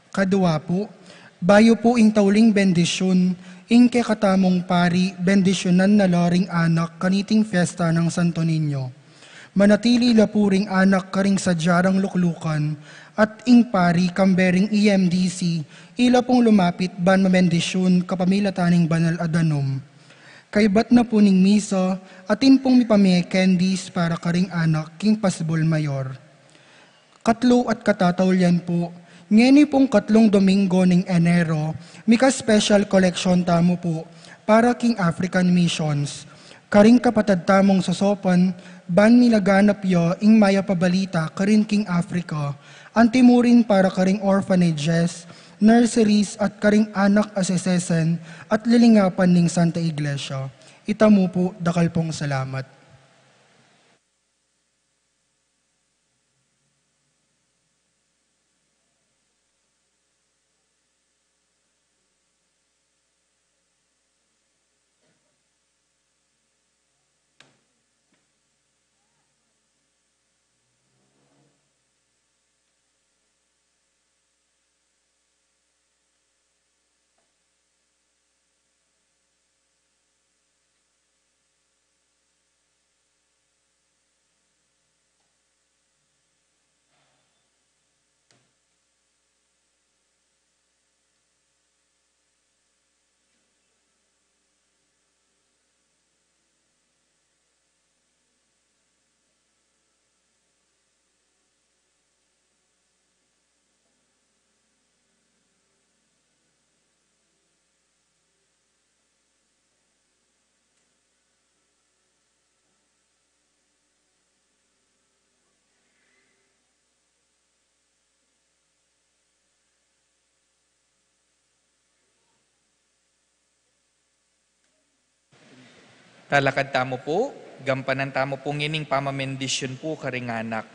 Kadua po, bayo po ing tauling bendisyon, ing kay katamong pari bendisyonan na laring anak kaniting fiesta ng Santo Niño. Manatili la po ring anak karing sadyarang luklukan, at ing pari kambering EMDC, ila pong lumapit ban mamendisyon kapamilataning banal adanom. Kaibat na po ning misa, atin pong mipamay candies para karing anak king pasbol mayor. Katlo at katatawlyan po, ngeni pong katlong Domingo ng Enero, mika special collection tamo po para king African Missions. Karing kapatad tamong sosopan, ban nilaganap yo ing maya pabalita karin king Africa, antimurin para karing orphanages, nurseries at karing anak asesesen at lilingapan ning Santa Iglesia. Itamu po, dakal pong salamat. Talakad tamo po, gampanan tamo po ngining pamamendisyon po karing anak.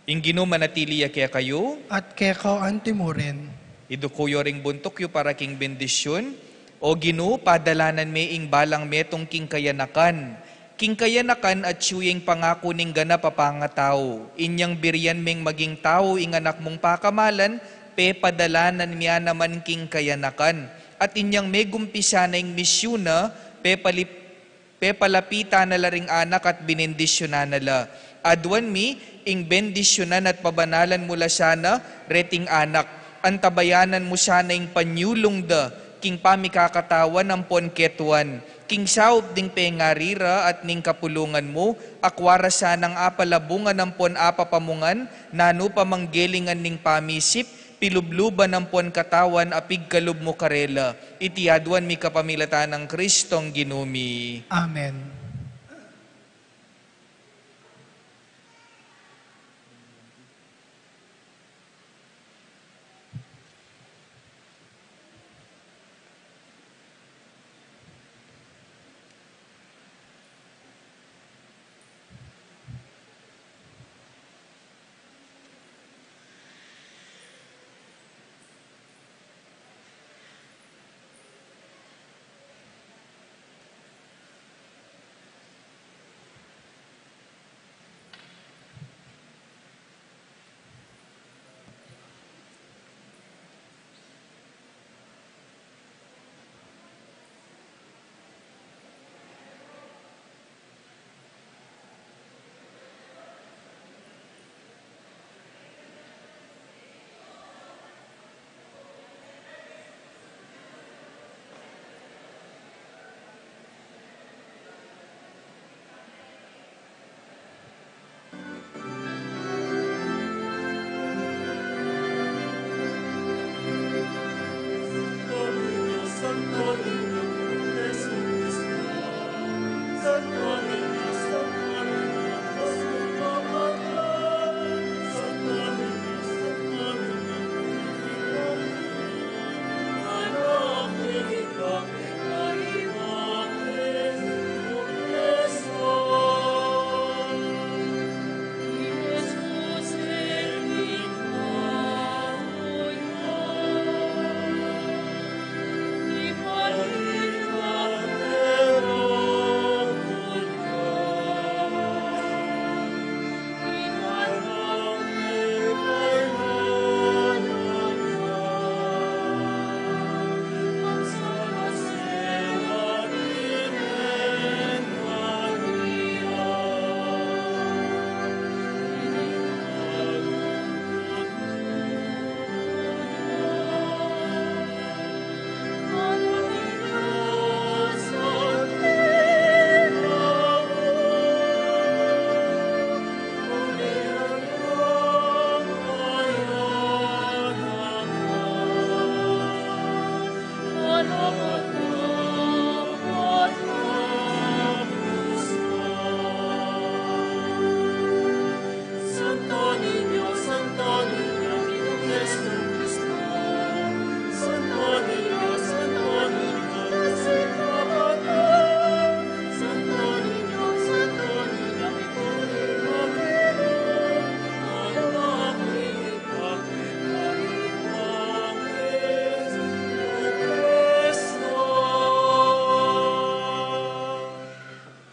Ingino manatili kaya kayo, At kekaw antimurin. idukuyo ring buntok yu para king bendisyon, o Gino padalanan me ing balang metong king kayanakan. King kayanakan at siyeng pangako ning gana papangatao. Inyang biryan meng maging tao ing anak mong pakamalan, pe padalanan miya naman king kayanakan. At inyang may gumpisa na ing misyuna, pe palapita na laring anak at binendisyonan nala. Adwan mi, ing bendisyonan at pabanalan mula sana, reting anak. Antabayanan mo sana ing panyulong da, king pamikakatawan ng ponketuan. King saop ding pengarira at ning kapulungan mo, akwara sanang apalabungan ng pon apapamungan, nano pamanggelingan ning pamisip, pilubluban ng pon katawan, apig kalub mo karela. Itiadwan mi kapamilatan ng Kristong ginumi. Amen.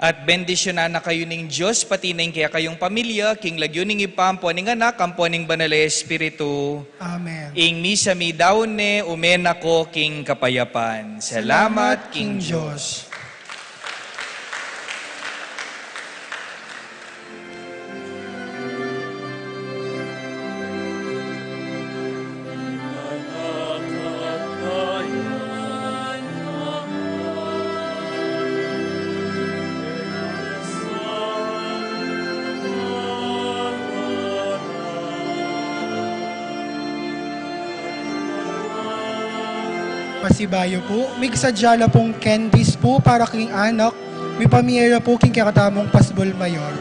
At bendisyonan na kayo ning Diyos, pati na kaya kayong pamilya, king lagyo ning ipampo ning anak, ampo ning banal na Espiritu. Amen. Ing misa mi daon ne, umen ako king kapayapan. Salamat, King Diyos. Pasibayo po, may kasadyala pong candies po para king anak, may pamiyera po king kakatamong pasbol mayor.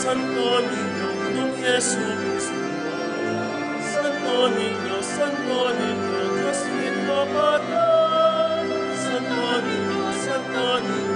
Santo Niño, Don Jesucristo. Santo Niño, Dios mi Papá. Santo Niño,